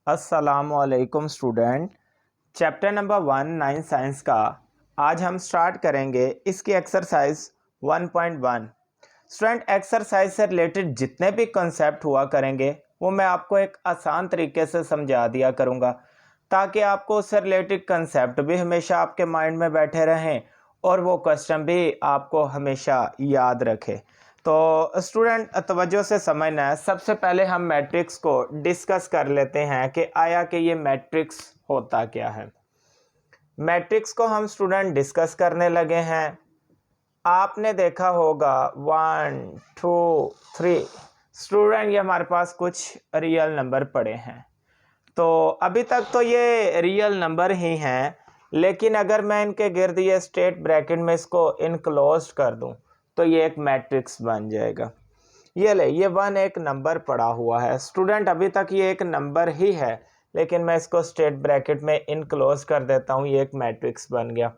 अस्सलामुअलैकुम student. Chapter number 1 science का आज हम स्टार्ट करेंगे इसकी एक्सरसाइज 1.1। स्टूडेंट, एक्सरसाइज से रिलेटेड जितने भी कंसेप्ट हुआ करेंगे वो मैं आपको एक आसान तरीके से समझा दिया करूँगा ताकि आपको उससे रिलेटेड कंसेप्ट भी हमेशा आपके माइंड में बैठे रहें और वो क्वेश्चन भी आपको हमेशा याद रखे। तो स्टूडेंट तवज्जो से समझना है। सबसे पहले हम मैट्रिक्स को डिस्कस कर लेते हैं कि आया कि ये मैट्रिक्स होता क्या है। मैट्रिक्स को हम स्टूडेंट डिस्कस करने लगे हैं। आपने देखा होगा 1 2 3 स्टूडेंट, ये हमारे पास कुछ रियल नंबर पड़े हैं। तो अभी तक तो ये रियल नंबर ही हैं, लेकिन अगर मैं इनके गिर्द ये स्ट्रेट ब्रैकेट में इसको इनक्लोज कर दूं तो ये एक मैट्रिक्स बन जाएगा। ये ले, ये 1 एक नंबर पड़ा हुआ है स्टूडेंट। अभी तक ये एक नंबर ही है, लेकिन मैं इसको स्ट्रेट ब्रैकेट में इनक्लोज कर देता हूँ, ये एक मैट्रिक्स बन गया।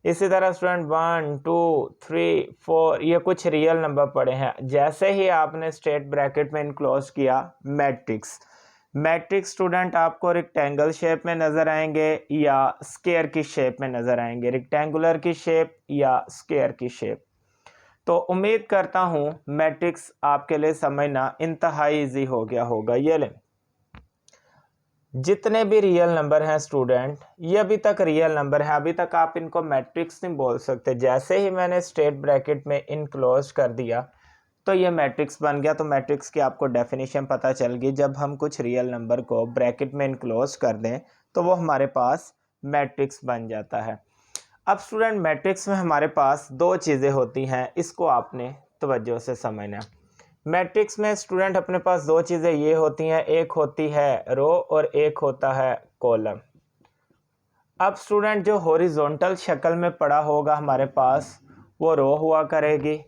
इसी तरह स्टूडेंट 1 2 3 4 ये कुछ रियल नंबर पड़े हैं। जैसे ही आपने स्ट्रेट ब्रैकेट में इनक्लोज किया मैट्रिक्स, मैट्रिक्स स्टूडेंट आपको रेक्टेंगल शेप में नज़र आएंगे या स्क्वायर की शेप में नज़र आएंगे, रेक्टेंगुलर की शेप या स्क्वायर की शेप। तो उम्मीद करता हूँ मैट्रिक्स आपके लिए समझना इंतहाई इजी हो गया होगा। ये लें, जितने भी रियल नंबर हैं स्टूडेंट, ये अभी तक रियल नंबर है, अभी तक आप इनको मैट्रिक्स नहीं बोल सकते। जैसे ही मैंने स्ट्रेट ब्रैकेट में इनक्लोज कर दिया तो ये मैट्रिक्स बन गया। तो मैट्रिक्स की आपको डेफिनेशन पता चल गई। जब हम कुछ रियल नंबर को ब्रैकेट में इनक्लोज कर दें तो वो हमारे पास मैट्रिक्स बन जाता है। अब स्टूडेंट, मैट्रिक्स में हमारे पास दो चीज़ें होती हैं, इसको आपने तवज्जो से समझना है। मैट्रिक्स में स्टूडेंट अपने पास दो चीज़ें ये होती हैं, एक होती है रो और एक होता है कॉलम। अब स्टूडेंट, जो हॉरिजॉन्टल शक्ल में पड़ा होगा हमारे पास वो रो हुआ करेगी,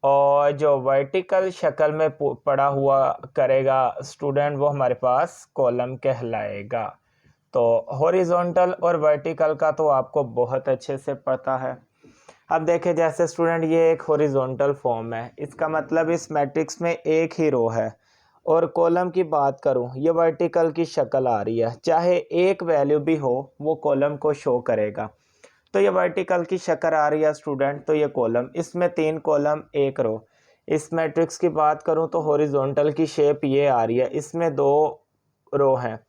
और जो वर्टिकल शक्ल में पड़ा हुआ करेगा स्टूडेंट वो हमारे पास कॉलम कहलाएगा। तो हॉरिजॉन्टल और वर्टिकल का तो आपको बहुत अच्छे से पता है। अब देखें, जैसे स्टूडेंट ये एक हॉरिजॉन्टल फॉर्म है, इसका मतलब इस मैट्रिक्स में एक ही रो है। और कॉलम की बात करूं, ये वर्टिकल की शक्ल आ रही है, चाहे एक वैल्यू भी हो वो कॉलम को शो करेगा। तो ये वर्टिकल की शक्ल आ रही है स्टूडेंट, तो ये कॉलम, इसमें 3 कॉलम 1 रो। इस मैट्रिक्स की बात करूं तो हॉरिजॉन्टल की शेप ये आ रही है, इसमें 2 रो हैं।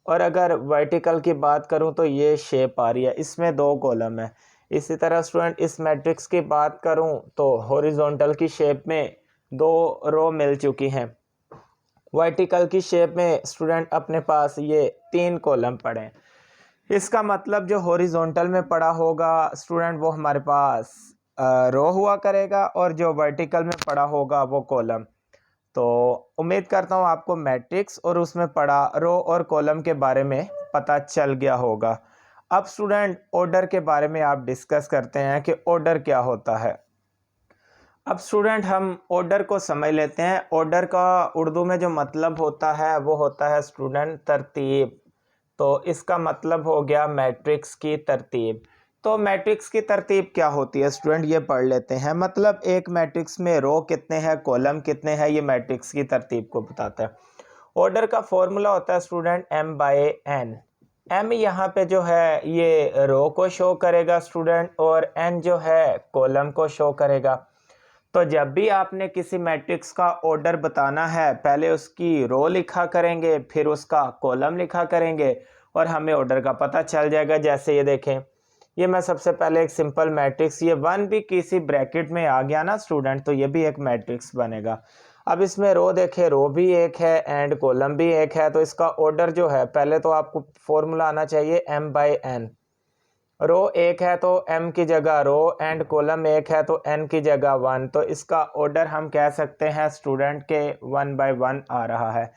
और अगर वर्टिकल की बात करूं तो ये शेप आ रही है, इसमें 2 कॉलम है। इसी तरह स्टूडेंट, इस मैट्रिक्स की बात करूं तो हॉरिजॉन्टल की शेप में 2 रो मिल चुकी हैं। वर्टिकल की शेप में स्टूडेंट अपने पास ये 3 कॉलम पड़े हैं। इसका मतलब जो हॉरिजॉन्टल में पड़ा होगा स्टूडेंट वो हमारे पास रो हुआ करेगा, और जो वर्टिकल में पड़ा होगा वो कॉलम। तो उम्मीद करता हूँ आपको मैट्रिक्स और उसमें पड़ा रो और कॉलम के बारे में पता चल गया होगा। अब स्टूडेंट, ऑर्डर के बारे में आप डिस्कस करते हैं कि ऑर्डर क्या होता है। अब स्टूडेंट, हम ऑर्डर को समझ लेते हैं। ऑर्डर का उर्दू में जो मतलब होता है वो होता है स्टूडेंट तरतीब। तो इसका मतलब हो गया मैट्रिक्स की तरतीब। तो मैट्रिक्स की तरतीब क्या होती है स्टूडेंट, ये पढ़ लेते हैं। मतलब एक मैट्रिक्स में रो कितने हैं, कॉलम कितने हैं, ये मैट्रिक्स की तरतीब को बताता है। ऑर्डर का फॉर्मूला होता है स्टूडेंट m/n। m यहाँ पे जो है ये रो को शो करेगा स्टूडेंट, और n जो है कॉलम को शो करेगा। तो जब भी आपने किसी मैट्रिक्स का ऑर्डर बताना है, पहले उसकी रो लिखा करेंगे, फिर उसका कॉलम लिखा करेंगे, और हमें ऑर्डर का पता चल जाएगा। जैसे ये देखें, ये मैं सबसे पहले एक सिंपल मैट्रिक्स, ये 1 भी किसी ब्रैकेट में आ गया ना स्टूडेंट, तो ये भी एक मैट्रिक्स बनेगा। अब इसमें रो देखें, रो भी एक है एंड कॉलम भी एक है। तो इसका ऑर्डर जो है, पहले तो आपको फॉर्मूला आना चाहिए m/n। रो एक है तो m की जगह रो, एंड कॉलम एक है तो n की जगह 1। तो इसका ऑर्डर हम कह सकते हैं स्टूडेंट के 1/1 आ रहा है।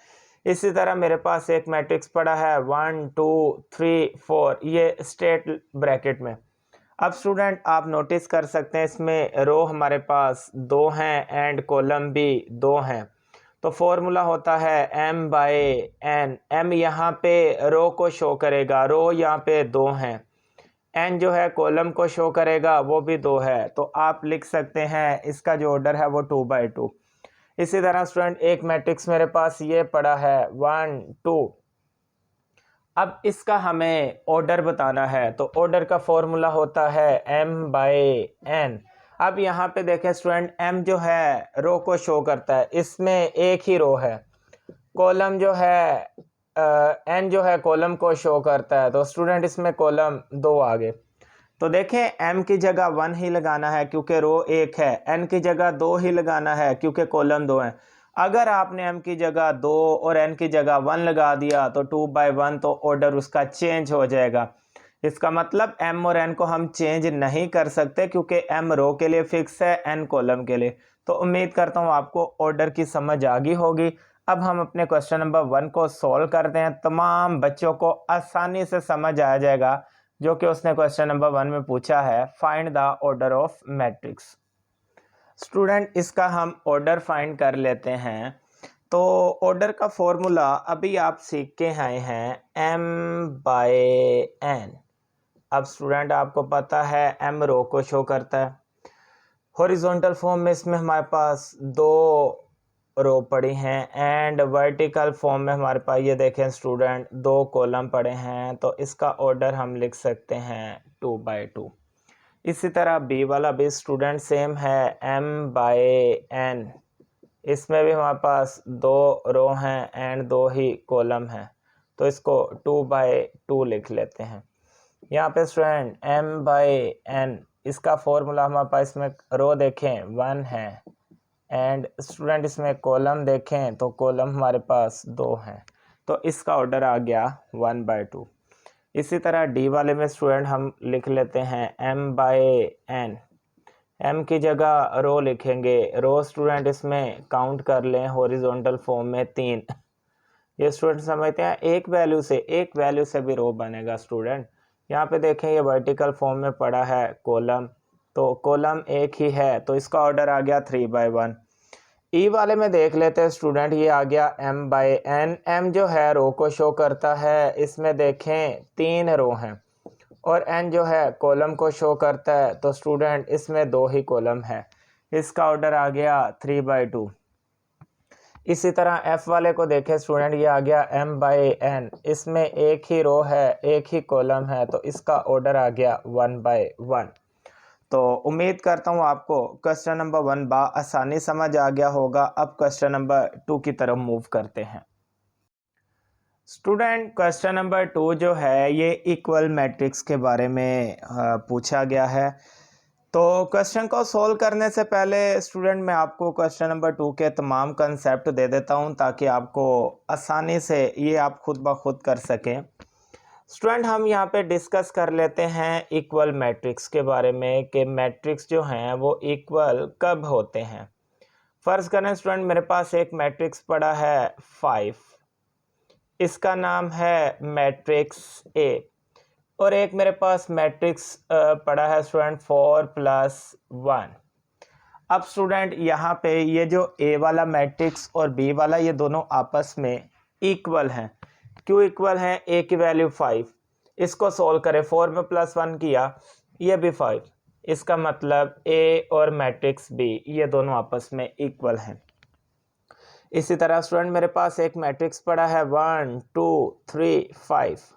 इसी तरह मेरे पास एक मैट्रिक्स पड़ा है 1 2 3 4, ये स्ट्रेट ब्रैकेट में। अब स्टूडेंट, आप नोटिस कर सकते हैं इसमें रो हमारे पास 2 हैं एंड कॉलम भी 2 हैं। तो फॉर्मूला होता है m/n। m यहाँ पे रो को शो करेगा, रो यहाँ पे 2 हैं, एन जो है कॉलम को शो करेगा, वो भी 2 है। तो आप लिख सकते हैं इसका जो ऑर्डर है वो 2/2। इसी तरह स्टूडेंट, एक मैट्रिक्स मेरे पास ये पड़ा है 1 2, अब इसका हमें ऑर्डर बताना है, तो ऑर्डर का फॉर्मूला होता है m/n। अब यहाँ पे देखें स्टूडेंट, m जो है रो को शो करता है, इसमें एक ही रो है। कॉलम जो है n जो है कॉलम को शो करता है, तो स्टूडेंट इसमें कॉलम 2 आ गए। तो देखें m की जगह 1 ही लगाना है क्योंकि रो 1 है, n की जगह 2 ही लगाना है क्योंकि कॉलम 2 है। अगर आपने m की जगह 2 और n की जगह 1 लगा दिया तो 2/1, तो ऑर्डर उसका चेंज हो जाएगा। इसका मतलब m और n को हम चेंज नहीं कर सकते क्योंकि m रो के लिए फिक्स है, n कॉलम के लिए। तो उम्मीद करता हूँ आपको ऑर्डर की समझ आ गई होगी। अब हम अपने क्वेश्चन नंबर 1 को सॉल्व करते हैं। तमाम बच्चों को आसानी से समझ आ जाएगा जो कि उसने क्वेश्चन नंबर 1 में पूछा है, find the order of matrix. Student इसका हम ऑर्डर फाइंड कर लेते हैं। तो ऑर्डर का फॉर्मूला अभी आप सीख के आए हैं, m/n। अब स्टूडेंट आपको पता है m रो को शो करता है। हॉरिजॉन्टल फॉर्म में इसमें हमारे पास 2 रो पड़ी हैं एंड वर्टिकल फॉर्म में हमारे पास ये देखें स्टूडेंट 2 कॉलम पड़े हैं। तो इसका ऑर्डर हम लिख सकते हैं 2/2। इसी तरह बी वाला भी स्टूडेंट सेम है, m/n। इसमें भी हमारे पास 2 रो हैं एंड 2 ही कॉलम हैं, तो इसको 2/2 लिख लेते हैं। यहाँ पे स्टूडेंट m/n, इसका फॉर्मूला हमारे पास, इसमें रो देखें 1 है एंड स्टूडेंट इसमें कॉलम देखें तो कॉलम हमारे पास 2 हैं, तो इसका ऑर्डर आ गया 1/2। इसी तरह डी वाले में स्टूडेंट हम लिख लेते हैं m/n। m की जगह रो लिखेंगे, रो स्टूडेंट इसमें काउंट कर लें हॉरिजॉन्टल फॉर्म में 3। ये स्टूडेंट समझते हैं एक वैल्यू से भी रो बनेगा स्टूडेंट। यहाँ पे देखें ये वर्टिकल फॉर्म में पड़ा है कॉलम, तो कॉलम एक ही है, तो इसका ऑर्डर आ गया 3/1। ई वाले में देख लेते हैं स्टूडेंट, ये आ गया m/n। m जो है रो को शो करता है, इसमें देखें 3 रो हैं और n जो है कॉलम को शो करता है, तो स्टूडेंट इसमें 2 ही कॉलम है। इसका ऑर्डर आ गया 3/2। इसी तरह f वाले को देखें स्टूडेंट, ये आ गया m/n। इसमें एक ही रो है, एक ही कॉलम है, तो इसका ऑर्डर आ गया 1/1। तो उम्मीद करता हूँ आपको क्वेश्चन नंबर 1 आसानी समझ आ गया होगा। अब क्वेश्चन नंबर 2 की तरफ मूव करते हैं। स्टूडेंट क्वेश्चन नंबर 2 जो है ये इक्वल मैट्रिक्स के बारे में पूछा गया है। तो क्वेश्चन को सॉल्व करने से पहले स्टूडेंट मैं आपको क्वेश्चन नंबर 2 के तमाम कंसेप्ट दे देता हूं ताकि आपको आसानी से ये आप खुद ब खुद कर सकें। स्टूडेंट हम यहाँ पे डिस्कस कर लेते हैं इक्वल मैट्रिक्स के बारे में कि मैट्रिक्स जो हैं वो इक्वल कब होते हैं। फ़र्ज़ करें स्टूडेंट मेरे पास एक मैट्रिक्स पड़ा है 5, इसका नाम है मैट्रिक्स ए, और एक मेरे पास मैट्रिक्स पड़ा है स्टूडेंट 4+1। अब स्टूडेंट यहाँ पे ये जो ए वाला मैट्रिक्स और बी वाला ये दोनों आपस में इक्वल हैं। क्यों इक्वल हैं? ए की वैल्यू 5, इसको सोल्व करें, 4 में +1 किया, ये भी 5। इसका मतलब ए और मैट्रिक्स बी ये दोनों आपस में इक्वल हैं। इसी तरह स्टूडेंट मेरे पास एक मैट्रिक्स पड़ा है 1 2 3 5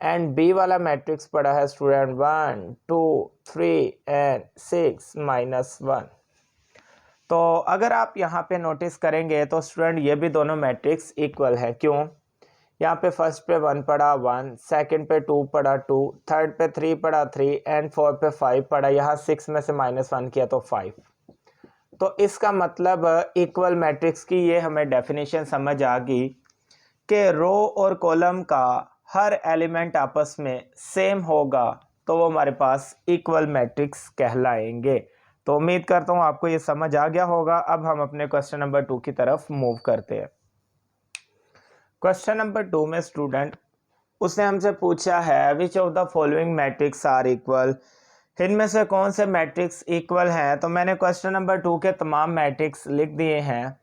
एंड बी वाला मैट्रिक्स पड़ा है स्टूडेंट 1 2 3 एंड 6 -1। तो अगर आप यहाँ पे नोटिस करेंगे तो स्टूडेंट ये भी दोनों मैट्रिक्स इक्वल है। क्यों? यहाँ पे फर्स्ट पे 1 पड़ा 1, सेकंड पे 2 पड़ा 2, थर्ड पे 3 पड़ा 3 एंड फोर्थ पे 5 पड़ा। यहाँ 6 में से -1 किया तो 5। तो इसका मतलब इक्वल मैट्रिक्स की ये हमें डेफिनेशन समझ आ गई कि रो और कॉलम का हर एलिमेंट आपस में सेम होगा तो वो हमारे पास इक्वल मैट्रिक्स कहलाएंगे। तो उम्मीद करता हूँ आपको ये समझ आ गया होगा। अब हम अपने क्वेश्चन नंबर 2 की तरफ मूव करते हैं। क्वेश्चन नंबर 2 में स्टूडेंट उसने हमसे पूछा है which of the following matrix are equal, इनमें से कौन से मैट्रिक्स इक्वल हैं। तो मैंने क्वेश्चन नंबर 2 के तमाम मैट्रिक्स लिख दिए हैं।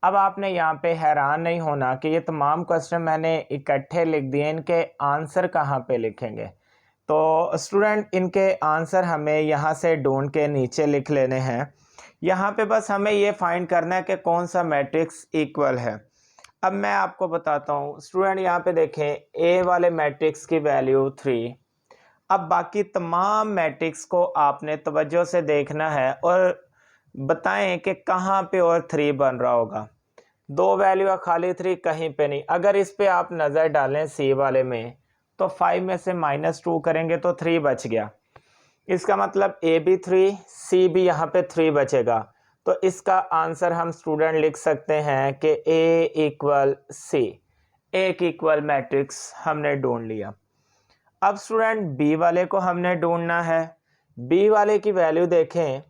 अब आपने यहाँ पे हैरान नहीं होना कि ये तमाम क्वेश्चन मैंने इकट्ठे लिख दिए, इनके आंसर कहाँ पे लिखेंगे। तो स्टूडेंट इनके आंसर हमें यहाँ से ढूंढ के नीचे लिख लेने हैं। यहाँ पे बस हमें ये फाइंड करना है कि कौन सा मैट्रिक्स इक्वल है। अब मैं आपको बताता हूँ स्टूडेंट, यहाँ पे देखें ए वाले मैट्रिक्स की वैल्यू 3। अब बाकी तमाम मैट्रिक्स को आपने तवज्जो से देखना है और बताएं कि कहाँ पे और 3 बन रहा होगा। दो वैल्यू है, खाली 3 कहीं पे नहीं। अगर इस पे आप नज़र डालें सी वाले में तो 5 में से -2 करेंगे तो 3 बच गया। इसका मतलब ए भी 3, सी भी यहाँ पे 3 बचेगा। तो इसका आंसर हम स्टूडेंट लिख सकते हैं कि ए इक्वल सी, एक इक्वल मैट्रिक्स हमने ढूंढ लिया। अब स्टूडेंट बी वाले को हमने ढूंढना है। बी वाले की वैल्यू देखें,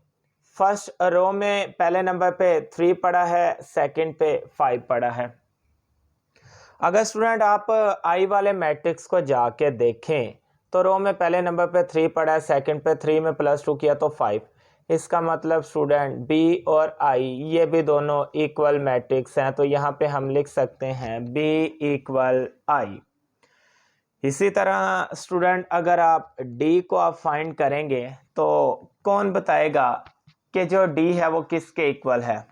फर्स्ट रो में पहले नंबर पे 3 पड़ा है, सेकंड पे 5 पड़ा है। अगर स्टूडेंट आप आई वाले मैट्रिक्स को जाके देखें तो रो में पहले नंबर पे 3 पड़ा है, सेकंड पे 3 में +2 किया तो 5। इसका मतलब स्टूडेंट बी और आई ये भी दोनों इक्वल मैट्रिक्स हैं, तो यहाँ पे हम लिख सकते हैं बी इक्वल आई। इसी तरह स्टूडेंट अगर आप डी को आप फाइंड करेंगे तो कौन बताएगा कि जो डी है वो किसके इक्वल है।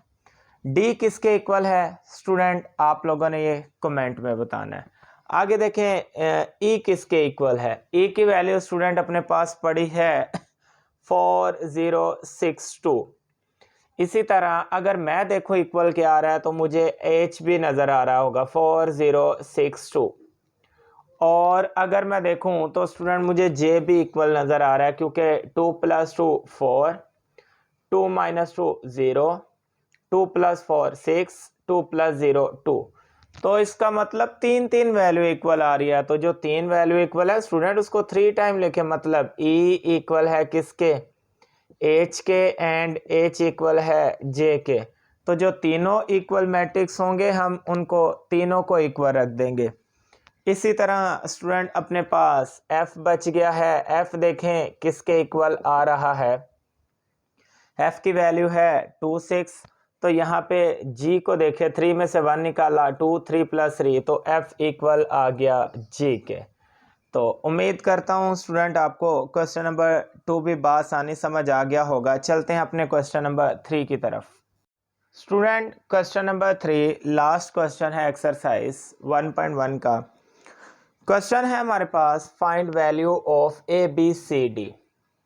डी किसके इक्वल है स्टूडेंट, आप लोगों ने ये कमेंट में बताना है। आगे देखें ई किसके इक्वल है। ई की वैल्यू स्टूडेंट अपने पास पड़ी है 4062। इसी तरह अगर मैं देखो इक्वल क्या आ रहा है तो मुझे एच भी नज़र आ रहा होगा 4062। और अगर मैं देखूं तो स्टूडेंट मुझे जे भी इक्वल नज़र आ रहा है, क्योंकि 2 + 2 4, 2 - 2 0, 2 + 4 6, 2 + 0 2। तो इसका मतलब 3 वैल्यू इक्वल आ रही है। तो जो 3 वैल्यू इक्वल है स्टूडेंट उसको 3 टाइम लिखे, मतलब ई इक्वल है किसके, एच के, एंड एच इक्वल है जे के। तो जो तीनों इक्वल मैट्रिक्स होंगे हम उनको तीनों को इक्वल रख देंगे। इसी तरह स्टूडेंट अपने पास f बच गया है। f देखें किसके इक्वल आ रहा है, f की वैल्यू है 2 6। तो यहाँ पे g को देखें, 3 में से 1 निकाला, 2 3 + 3, तो f इक्वल आ गया g के। तो उम्मीद करता हूँ स्टूडेंट आपको क्वेश्चन नंबर 2 भी बासानी समझ आ गया होगा। चलते हैं अपने क्वेश्चन नंबर 3 की तरफ। Student question number 3 last question है एक्सरसाइज 1.1 का। क्वेश्चन है हमारे पास, find value of A B C D.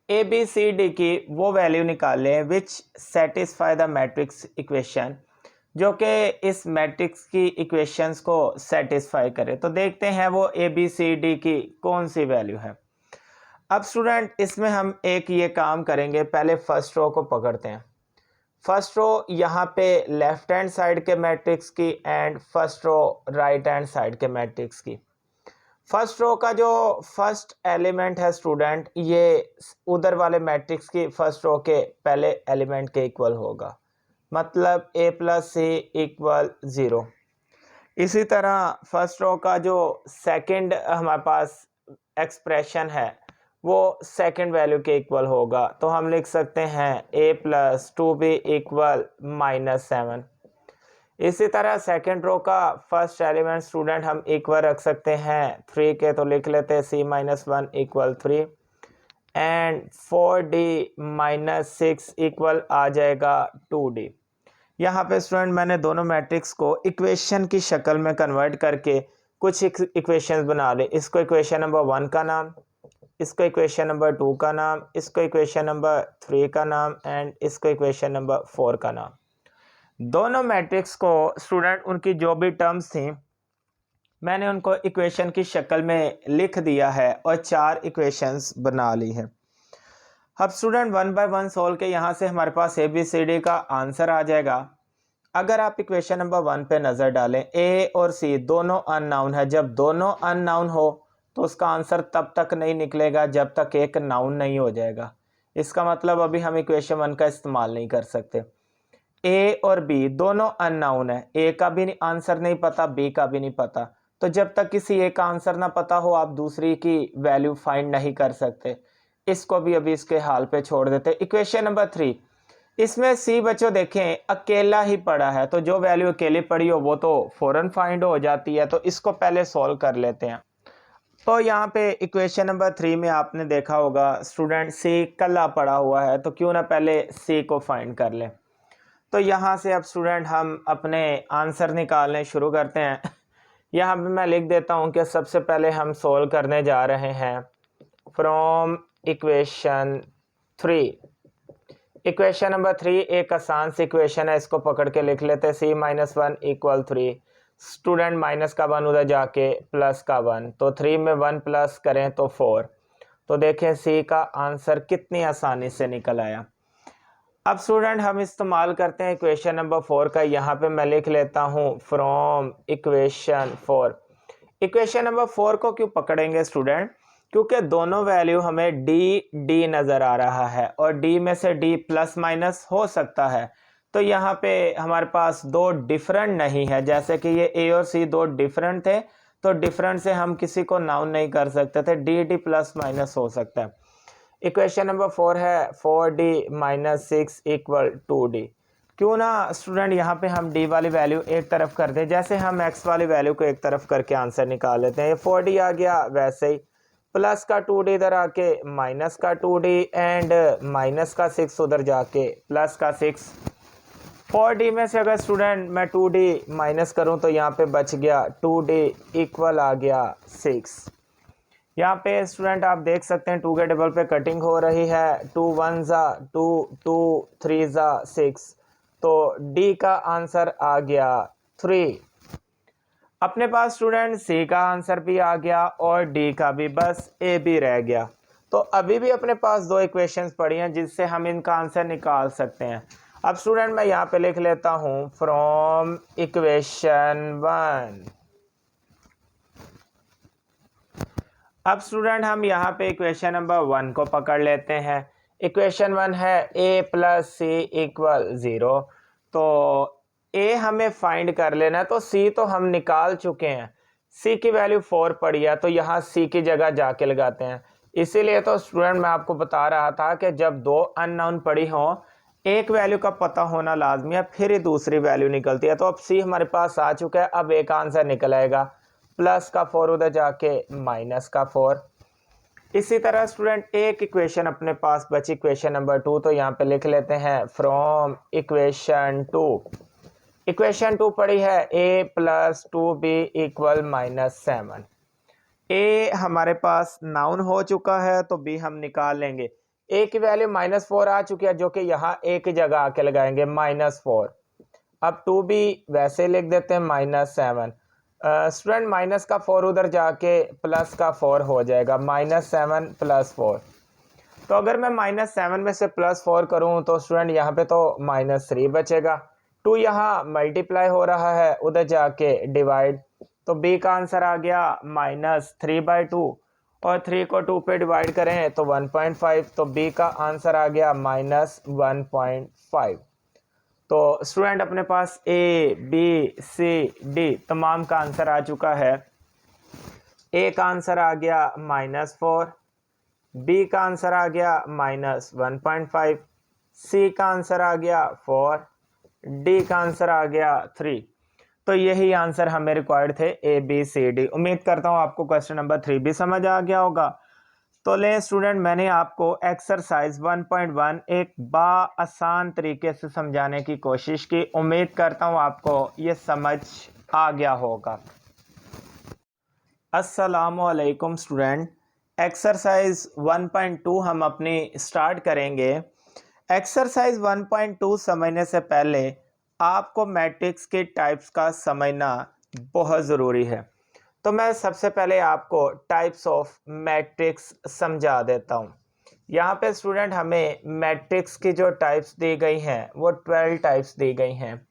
A B C D की वो वैल्यू निकालें which satisfy the matrix equation, जो कि इस मैट्रिक्स की इक्वेशंस को सेटिस्फाई करे। तो देखते हैं वो ए बी सी डी की कौन सी वैल्यू है। अब स्टूडेंट इसमें हम एक ये काम करेंगे, पहले फर्स्ट रो को पकड़ते हैं। फर्स्ट रो यहाँ पे लेफ्ट हैंड साइड के मैट्रिक्स की and first row right hand side के मैट्रिक्स की। फर्स्ट रो का जो फर्स्ट एलिमेंट है स्टूडेंट ये उधर वाले मैट्रिक्स की फर्स्ट रो के पहले एलिमेंट के इक्वल होगा, मतलब a + c = 0। इसी तरह फर्स्ट रो का जो सेकंड हमारे पास एक्सप्रेशन है वो सेकंड वैल्यू के इक्वल होगा। तो हम लिख सकते हैं a + 2b = -7। इसी तरह सेकंड रो का फर्स्ट एलिमेंट स्टूडेंट हम इक्वल रख सकते हैं 3 के, तो लिख लेते हैं c - 1 = 3 एंड 4d - 6 इक्वल आ जाएगा 2d। यहाँ पे स्टूडेंट मैंने दोनों मैट्रिक्स को इक्वेशन की शक्ल में कन्वर्ट करके कुछ इक्वेशंस बना ली। इसको इक्वेशन नंबर 1 का नाम, इसको इक्वेशन नंबर 2 का नाम, इसको इक्वेशन नंबर 3 का नाम एंड इसको इक्वेशन नंबर 4 का नाम। दोनों मैट्रिक्स को स्टूडेंट उनकी जो भी टर्म्स थी मैंने उनको इक्वेशन की शक्ल में लिख दिया है और 4 इक्वेशंस बना ली हैं। अब स्टूडेंट 1 बाय 1 सोल्व के यहाँ से हमारे पास ए बी सी डी का आंसर आ जाएगा। अगर आप इक्वेशन नंबर 1 पे नज़र डालें, ए और सी दोनों अननाउन है। जब दोनों अननाउन हो तो उसका आंसर तब तक नहीं निकलेगा जब तक एक नाउन नहीं हो जाएगा। इसका मतलब अभी हम इक्वेशन 1 का इस्तेमाल नहीं कर सकते। ए और बी दोनों अननाउन है, ए का भी आंसर नहीं पता, बी का भी नहीं पता। तो जब तक किसी एक का आंसर ना पता हो आप दूसरी की वैल्यू फाइंड नहीं कर सकते। इसको भी अभी इसके हाल पे छोड़ देते। इक्वेशन नंबर 3, इसमें सी बच्चों देखें अकेला ही पड़ा है, तो जो वैल्यू अकेली पड़ी हो वो तो फौरन फाइंड हो जाती है। तो इसको पहले सॉल्व कर लेते हैं। तो यहाँ पे इक्वेशन नंबर 3 में आपने देखा होगा स्टूडेंट सी कल्ला पड़ा हुआ है, तो क्यों ना पहले सी को फाइंड कर लें। तो यहाँ से अब स्टूडेंट हम अपने आंसर निकालने शुरू करते हैं। यहाँ पे मैं लिख देता हूँ कि सबसे पहले हम सोल्व करने जा रहे हैं फ्रॉम इक्वेशन 3। इक्वेशन नंबर 3 एक आसान सी इक्वेशन है, इसको पकड़ के लिख लेते हैं। c - 1 = 3। स्टूडेंट माइनस का 1 उधर जाके प्लस का 1, तो 3 में 1 प्लस करें तो 4। तो देखें सी का आंसर कितनी आसानी से निकल आया। अब स्टूडेंट हम इस्तेमाल करते हैं इक्वेशन नंबर 4 का। यहाँ पे मैं लिख लेता हूँ फ्रॉम इक्वेशन 4। इक्वेशन नंबर 4 को क्यों पकड़ेंगे स्टूडेंट? क्योंकि दोनों वैल्यू हमें डी नज़र आ रहा है और डी में से डी प्लस माइनस हो सकता है। तो यहाँ पे हमारे पास दो डिफरेंट नहीं है, जैसे कि ये ए और सी दो डिफरेंट थे, तो डिफरेंट से हम किसी को नाउन नहीं कर सकते थे, डी प्लस माइनस हो सकता है। इक्वेशन नंबर 4 है 4d - 6 = 2d। क्यों ना स्टूडेंट यहाँ पे हम d वाली वैल्यू एक तरफ कर दें, जैसे हम x वाली वैल्यू को एक तरफ करके आंसर निकाल लेते हैं। ये 4d आ गया, वैसे ही प्लस का 2d इधर आके माइनस का 2d एंड माइनस का 6 उधर जाके प्लस का 6। 4d में से अगर स्टूडेंट मैं 2d माइनस करूँ तो यहाँ पे बच गया 2d = आ गया 6। यहाँ पे स्टूडेंट आप देख सकते हैं 2 के टेबल पे कटिंग हो रही है। 2 1 ज़ा 2, 2 3 ज़ा 6, तो डी का आंसर आ गया 3। अपने पास स्टूडेंट सी का आंसर भी आ गया और डी का भी, बस ए भी रह गया। तो अभी भी अपने पास दो इक्वेशंस पड़ी हैं जिससे हम इनका आंसर निकाल सकते हैं। अब स्टूडेंट मैं यहाँ पे लिख लेता हूँ फ्रॉम इक्वेशन 1। अब स्टूडेंट हम यहाँ पे इक्वेशन नंबर 1 को पकड़ लेते हैं। इक्वेशन 1 है a + c = 0। तो a हमें फाइंड कर लेना है, तो c तो हम निकाल चुके हैं, c की वैल्यू 4 पड़ी है, तो यहाँ c की जगह जाके लगाते हैं। इसीलिए तो स्टूडेंट मैं आपको बता रहा था कि जब दो अननोन पड़ी हों, एक वैल्यू का पता होना लाजमी है, फिर ही दूसरी वैल्यू निकलती है। तो अब c हमारे पास आ चुका है, अब एक आंसर निकल आएगा, प्लस का 4 उधर जाके माइनस का 4। इसी तरह स्टूडेंट एक इक्वेशन अपने पास बची, इक्वेशन नंबर 2, तो यहाँ पे लिख लेते हैं फ्रॉम इक्वेशन 2। इक्वेशन 2 पड़ी है a + 2b = -7। a हमारे पास नाउन हो चुका है, तो b हम निकाल लेंगे। a की वैल्यू -4 आ चुकी है, जो कि यहाँ a की जगह आके लगाएंगे -4। अब 2b वैसे लिख देते हैं -7। स्टूडेंट माइनस का 4 उधर जाके प्लस का 4 हो जाएगा, -7 + 4। तो अगर मैं -7 में से +4 करूं तो स्टूडेंट यहाँ पे तो -3 बचेगा। 2 यहाँ मल्टीप्लाई हो रहा है, उधर जाके डिवाइड, तो b का आंसर आ गया -3/2 और 3 को 2 पे डिवाइड करें तो 1.5, तो b का आंसर आ गया -1.5। तो स्टूडेंट अपने पास ए बी सी डी तमाम का आंसर आ चुका है। ए का आंसर आ गया -4, बी का आंसर आ गया -1.5, सी का आंसर आ गया 4, डी का आंसर आ गया 3। तो यही आंसर हमें रिक्वायर्ड थे, ए बी सी डी। उम्मीद करता हूँ आपको क्वेश्चन नंबर 3 भी समझ आ गया होगा। तो ले स्टूडेंट, मैंने आपको एक्सरसाइज 1.1 एक आसान तरीके से समझाने की कोशिश की। उम्मीद करता हूँ आपको ये समझ आ गया होगा। अस्सलामुअलैकुम स्टूडेंट, एक्सरसाइज 1.2 हम अपनी स्टार्ट करेंगे। एक्सरसाइज 1.2 समझने से पहले आपको मैट्रिक्स के टाइप्स का समझना बहुत ज़रूरी है। तो मैं सबसे पहले आपको टाइप्स ऑफ मैट्रिक्स समझा देता हूँ। यहाँ पे स्टूडेंट हमें मैट्रिक्स की जो टाइप्स दी गई हैं वो 12 टाइप्स दी गई हैं।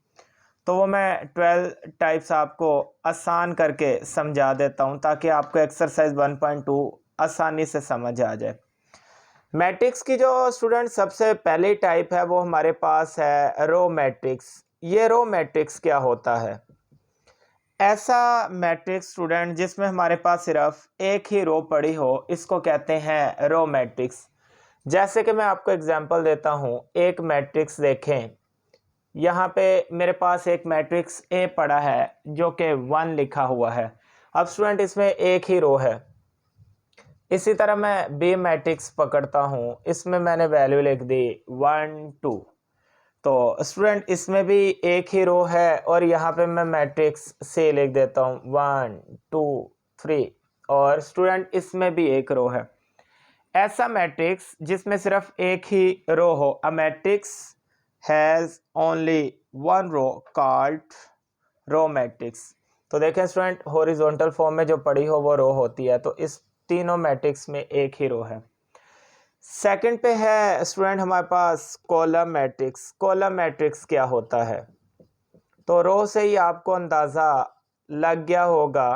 तो वो मैं 12 टाइप्स आपको आसान करके समझा देता हूँ ताकि आपको एक्सरसाइज 1.2 आसानी से समझ आ जाए। मैट्रिक्स की जो स्टूडेंट सबसे पहली टाइप है वो हमारे पास है रो मैट्रिक्स। ये रो मैट्रिक्स क्या होता है? ऐसा मैट्रिक्स स्टूडेंट जिसमें हमारे पास सिर्फ एक ही रो पड़ी हो, इसको कहते हैं रो मैट्रिक्स। जैसे कि मैं आपको एग्जांपल देता हूँ, एक मैट्रिक्स देखें, यहाँ पे मेरे पास एक मैट्रिक्स ए पड़ा है जो कि 1 लिखा हुआ है। अब स्टूडेंट इसमें एक ही रो है। इसी तरह मैं बी मैट्रिक्स पकड़ता हूँ, इसमें मैंने वैल्यू लिख दी 1 2। तो स्टूडेंट इसमें भी एक ही रो है और यहाँ पे मैं मैट्रिक्स से लिख देता हूँ 1 2 3 और स्टूडेंट इसमें भी एक रो है। ऐसा मैट्रिक्स जिसमें सिर्फ एक ही रो हो, a matrix has only one row called row matrix. तो देखें स्टूडेंट, हॉरिजॉन्टल फॉर्म में जो पड़ी हो वो रो होती है, तो इस तीनों मैट्रिक्स में एक ही रो है। सेकंड पे है स्टूडेंट हमारे पास कॉलम मैट्रिक्स। कॉलम मैट्रिक्स क्या होता है? तो रो से ही आपको अंदाज़ा लग गया होगा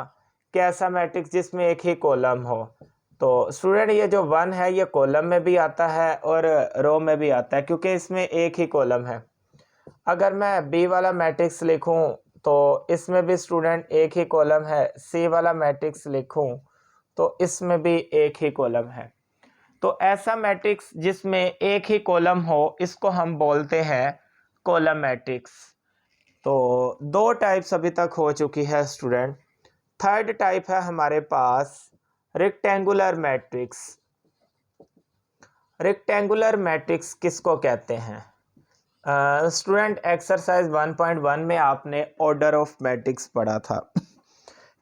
कि ऐसा मैट्रिक्स जिसमें एक ही कॉलम हो। तो स्टूडेंट ये जो 1 है ये कॉलम में भी आता है और रो में भी आता है क्योंकि इसमें एक ही कॉलम है। अगर मैं बी वाला मैट्रिक्स लिखूं तो इसमें भी स्टूडेंट एक ही कॉलम है। सी वाला मैट्रिक्स लिखूं तो इसमें भी एक ही कॉलम है। तो ऐसा मैट्रिक्स जिसमें एक ही कॉलम हो इसको हम बोलते हैं कॉलम मैट्रिक्स। तो दो टाइप्स अभी तक हो चुकी है स्टूडेंट। थर्ड टाइप है हमारे पास रेक्टेंगुलर मैट्रिक्स। रेक्टेंगुलर मैट्रिक्स किसको कहते हैं? स्टूडेंट एक्सरसाइज 1.1 में आपने ऑर्डर ऑफ मैट्रिक्स पढ़ा था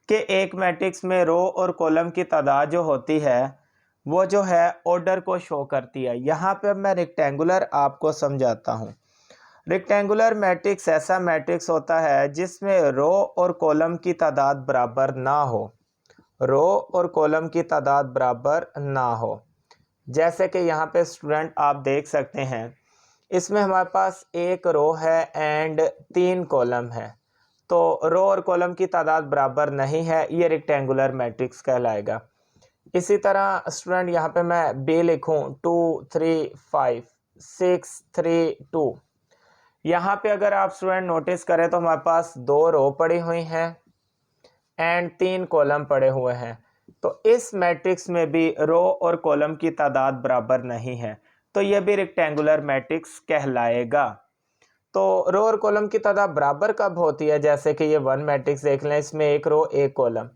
कि एक मैट्रिक्स में रो और कॉलम की तादाद जो होती है वो जो है ऑर्डर को शो करती है। यहाँ पे मैं रेक्टेंगुलर आपको समझाता हूँ। रेक्टेंगुलर मैट्रिक्स ऐसा मैट्रिक्स होता है जिसमें रो और कॉलम की तादाद बराबर ना हो। रो और कॉलम की तादाद बराबर ना हो। जैसे कि यहाँ पे स्टूडेंट आप देख सकते हैं, इसमें हमारे पास एक रो है एंड 3 कॉलम है। तो रो और कॉलम की तादाद बराबर नहीं है, ये रेक्टेंगुलर मैट्रिक्स कहलाएगा। इसी तरह स्टूडेंट यहाँ पे मैं बी लिखूँ 2 3 5 6 3 2। यहाँ पे अगर आप स्टूडेंट नोटिस करें तो हमारे पास 2 रो पड़ी हुई हैं एंड 3 कॉलम पड़े हुए हैं। तो इस मैट्रिक्स में भी रो और कॉलम की तादाद बराबर नहीं है, तो यह भी रेक्टेंगुलर मैट्रिक्स कहलाएगा। तो रो और कॉलम की तादाद बराबर कब होती है? जैसे कि ये 1 मैट्रिक्स देख लें, इसमें एक रो एक कॉलम,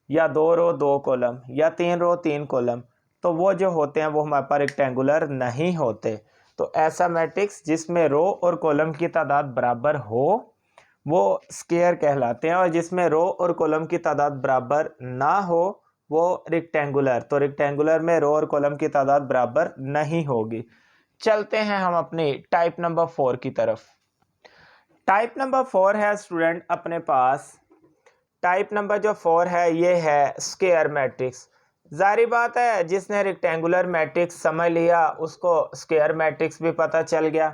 या 2 रो 2 कॉलम, या 3 रो 3 कॉलम, तो वो जो होते हैं वो हमारे पास रेक्टेंगुलर नहीं होते। तो ऐसा मैट्रिक्स जिसमें रो और कॉलम की तादाद बराबर हो वो स्क्वायर कहलाते हैं, और जिसमें रो और कॉलम की तादाद बराबर ना हो वो रेक्टेंगुलर। तो रेक्टेंगुलर में रो और कॉलम की तादाद बराबर नहीं होगी। चलते हैं हम अपनी टाइप नंबर 4 की तरफ। टाइप नंबर 4 है स्टूडेंट अपने पास, टाइप नंबर जो 4 है ये है स्क्वायर मैट्रिक्स। जारी बात है जिसने रेक्टेंगुलर मैट्रिक्स समझ लिया उसको स्क्वायर मैट्रिक्स भी पता चल गया,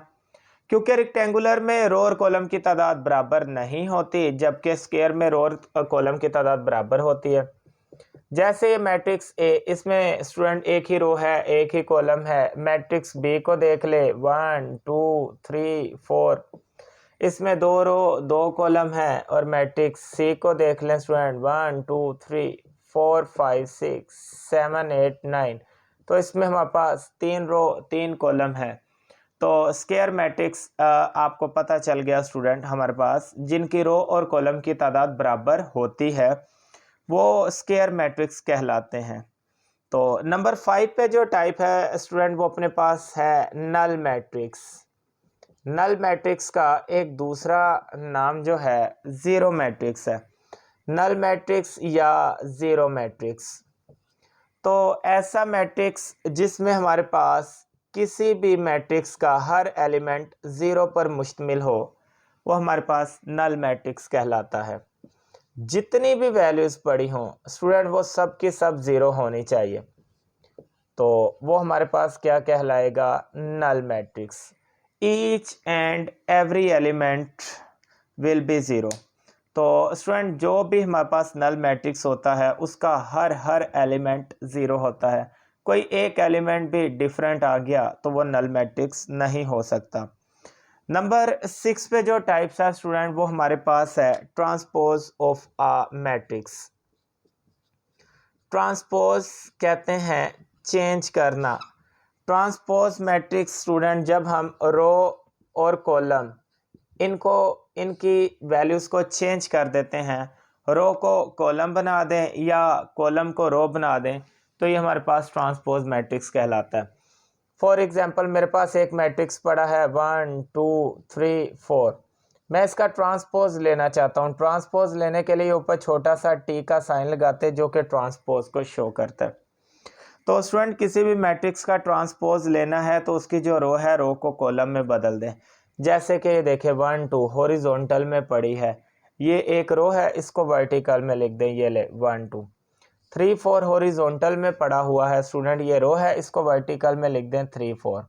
क्योंकि रेक्टेंगुलर में रो और कॉलम की तादाद बराबर नहीं होती जबकि स्क्वायर में रो और कॉलम की तादाद बराबर होती है। जैसे ये मैट्रिक्स ए, इसमें स्टूडेंट एक ही रो है एक ही कॉलम है। मैट्रिक्स बी को देख ले 1 2 3 4, इसमें 2 रो 2 कॉलम है। और मैट्रिक्स सी को देख लें स्टूडेंट 1 2 3 4 5 6 7 8 9, तो इसमें हमारे पास 3 रो 3 कॉलम है। तो स्क्वायर मैट्रिक्स आपको पता चल गया स्टूडेंट, हमारे पास जिनकी रो और कॉलम की तादाद बराबर होती है वो स्क्वायर मैट्रिक्स कहलाते हैं। तो नंबर 5 पे जो टाइप है स्टूडेंट वो अपने पास है नल मैट्रिक्स। नल मैट्रिक्स का एक दूसरा नाम जो है ज़ीरो मैट्रिक्स है। नल मैट्रिक्स या ज़ीरो मैट्रिक्स, तो ऐसा मैट्रिक्स जिसमें हमारे पास किसी भी मैट्रिक्स का हर एलिमेंट ज़ीरो पर मुश्तमिल हो वो हमारे पास नल मैट्रिक्स कहलाता है। जितनी भी वैल्यूज़ पड़ी हों स्टूडेंट वो सब की सब ज़ीरो होनी चाहिए, तो वो हमारे पास क्या कहलाएगा? Null matrix. Each and every element will be zero. तो स्टूडेंट जो भी हमारे पास नल मैट्रिक्स होता है उसका हर एलिमेंट ज़ीरो होता है। कोई एक एलिमेंट भी डिफरेंट आ गया तो वो नल मैट्रिक्स नहीं हो सकता। नंबर 6 पे जो टाइप्स है स्टूडेंट वो हमारे पास है transpose of a matrix. Transpose कहते हैं चेंज करना। ट्रांसपोज मैट्रिक्स स्टूडेंट जब हम रो और कॉलम इनकी वैल्यूज़ को चेंज कर देते हैं, रो को कॉलम बना दें या कॉलम को रो बना दें, तो ये हमारे पास ट्रांसपोज मैट्रिक्स कहलाता है। फॉर एग्जांपल मेरे पास एक मैट्रिक्स पड़ा है 1 2 3 4, मैं इसका ट्रांसपोज लेना चाहता हूँ। ट्रांसपोज लेने के लिए ऊपर छोटा सा टी का साइन लगाते हैं जो कि ट्रांसपोज को शो करता है। तो स्टूडेंट किसी भी मैट्रिक्स का ट्रांसपोज लेना है तो उसकी जो रो है रो को कॉलम में बदल दें। जैसे कि देखें 1 2 हॉरिजॉन्टल में पड़ी है, ये एक रो है, इसको वर्टिकल में लिख दें, ये ले 1 2। 3 4 हॉरिजॉन्टल में पड़ा हुआ है स्टूडेंट, ये रो है, इसको वर्टिकल में लिख दें 3 4।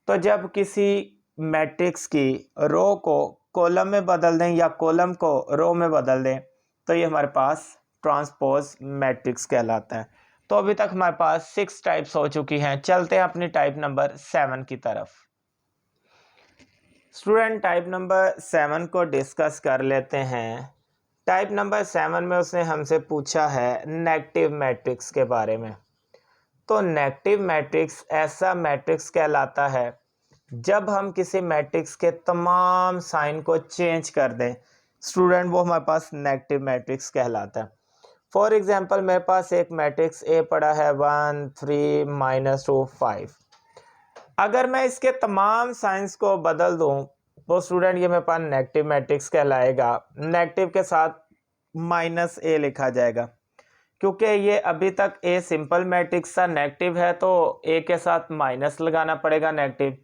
तो जब किसी मैट्रिक्स की रो को कॉलम में बदल दें या कॉलम को रो में बदल दें तो ये हमारे पास ट्रांसपोज मैट्रिक्स कहलाता है। तो अभी तक हमारे पास 6 टाइप्स हो चुकी हैं। चलते हैं अपनी टाइप नंबर 7 की तरफ। स्टूडेंट टाइप नंबर 7 को डिस्कस कर लेते हैं। टाइप नंबर 7 में उसने हमसे पूछा है नेगेटिव मैट्रिक्स के बारे में। तो नेगेटिव मैट्रिक्स ऐसा मैट्रिक्स कहलाता है जब हम किसी मैट्रिक्स के तमाम साइन को चेंज कर दें स्टूडेंट, वो हमारे पास नेगेटिव मैट्रिक्स कहलाता है। फॉर एग्जांपल मेरे पास एक मैट्रिक्स ए पड़ा है 1 3 -2 5। अगर मैं इसके तमाम साइंस को बदल दूं तो स्टूडेंट ये मेरे पास नेगेटिव मैट्रिक्स कहलाएगा। नेगेटिव के साथ -a लिखा जाएगा क्योंकि ये अभी तक ए सिंपल मैट्रिक्स का नेगेटिव है, तो ए के साथ माइनस लगाना पड़ेगा नेगेटिव,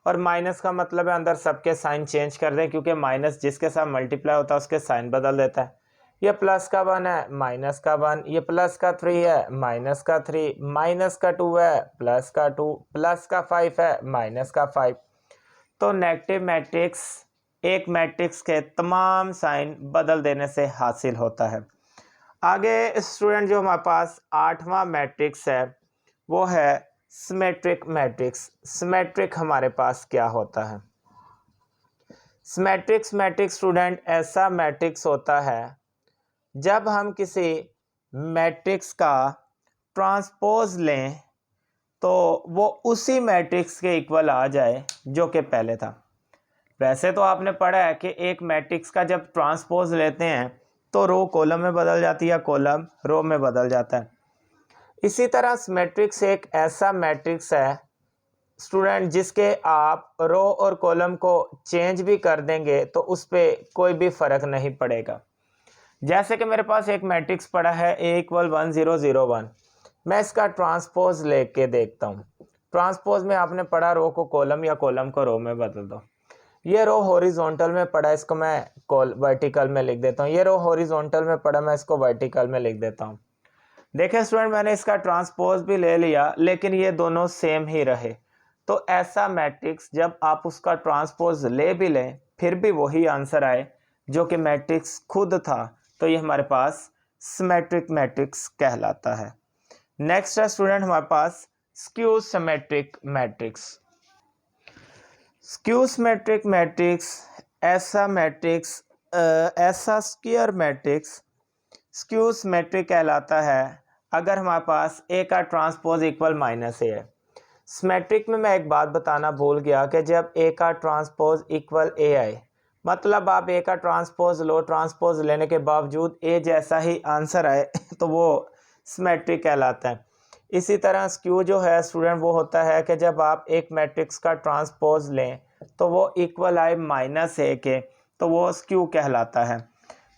और माइनस का मतलब है अंदर सबके साइन चेंज कर दें क्योंकि माइनस जिसके साथ मल्टीप्लाई होता है उसके साइन बदल देता है। ये प्लस का 1 है, माइनस का 1, ये प्लस का 3 है, माइनस का 3, माइनस का 2 है, प्लस का 2, प्लस का 5 है, माइनस का 5। तो नेगेटिव मैट्रिक्स एक मैट्रिक्स के तमाम साइन बदल देने से हासिल होता है। आगे स्टूडेंट जो हमारे पास 8वां मैट्रिक्स है वो है सिमेट्रिक मैट्रिक्स। सिमेट्रिक हमारे पास क्या होता है? सिमेट्रिक्स मैट्रिक्स स्टूडेंट ऐसा मैट्रिक्स होता है जब हम किसी मैट्रिक्स का ट्रांसपोज लें तो वो उसी मैट्रिक्स के इक्वल आ जाए जो कि पहले था। वैसे तो आपने पढ़ा है कि एक मैट्रिक्स का जब ट्रांसपोज लेते हैं तो रो कॉलम में बदल जाती है, कॉलम रो में बदल जाता है। इसी तरह सिमेट्रिक्स एक ऐसा मैट्रिक्स है स्टूडेंट जिसके आप रो और कॉलम को चेंज भी कर देंगे तो उस पर कोई भी फ़र्क नहीं पड़ेगा। जैसे कि मेरे पास एक मैट्रिक्स पड़ा है A = 1 0 0 1। मैं इसका ट्रांसपोज लेके देखता हूँ। ट्रांसपोज में आपने पढ़ा रो को कॉलम या कॉलम को रो में बदल दो। ये रो हॉरिजॉन्टल में पड़ा है, इसको मैं वर्टिकल में लिख देता हूँ। ये रो हॉरिजॉन्टल में पड़ा, मैं इसको वर्टिकल में लिख देता हूँ। देखिए स्टूडेंट मैंने इसका ट्रांसपोज भी ले लिया लेकिन ये दोनों सेम ही रहे। तो ऐसा मैट्रिक्स जब आप उसका ट्रांसपोज ले भी लें फिर भी वही आंसर आए जो कि मैट्रिक्स खुद था, तो ये हमारे पास सिमेट्रिक मैट्रिक्स कहलाता है। नेक्स्ट है स्टूडेंट हमारे पास skew symmetric matrix. Skew symmetric matrix ऐसा मैट्रिक्स ऐसा स्क्वायर मैट्रिक्स स्क्यू सिमेट्रिक कहलाता है अगर हमारे पास ए का ट्रांसपोज इक्वल -a है। सिमेट्रिक में मैं एक बात बताना भूल गया कि जब ए का ट्रांसपोज इक्वल a आए, मतलब आप ए का ट्रांसपोज लो, ट्रांसपोज लेने के बावजूद ए जैसा ही आंसर आए तो वो सिमेट्रिक कहलाता है। इसी तरह स्क्यू जो है स्टूडेंट वो होता है कि जब आप एक मैट्रिक्स का ट्रांसपोज लें तो वो इक्वल आए -a के, तो वो स्क्यू कहलाता है।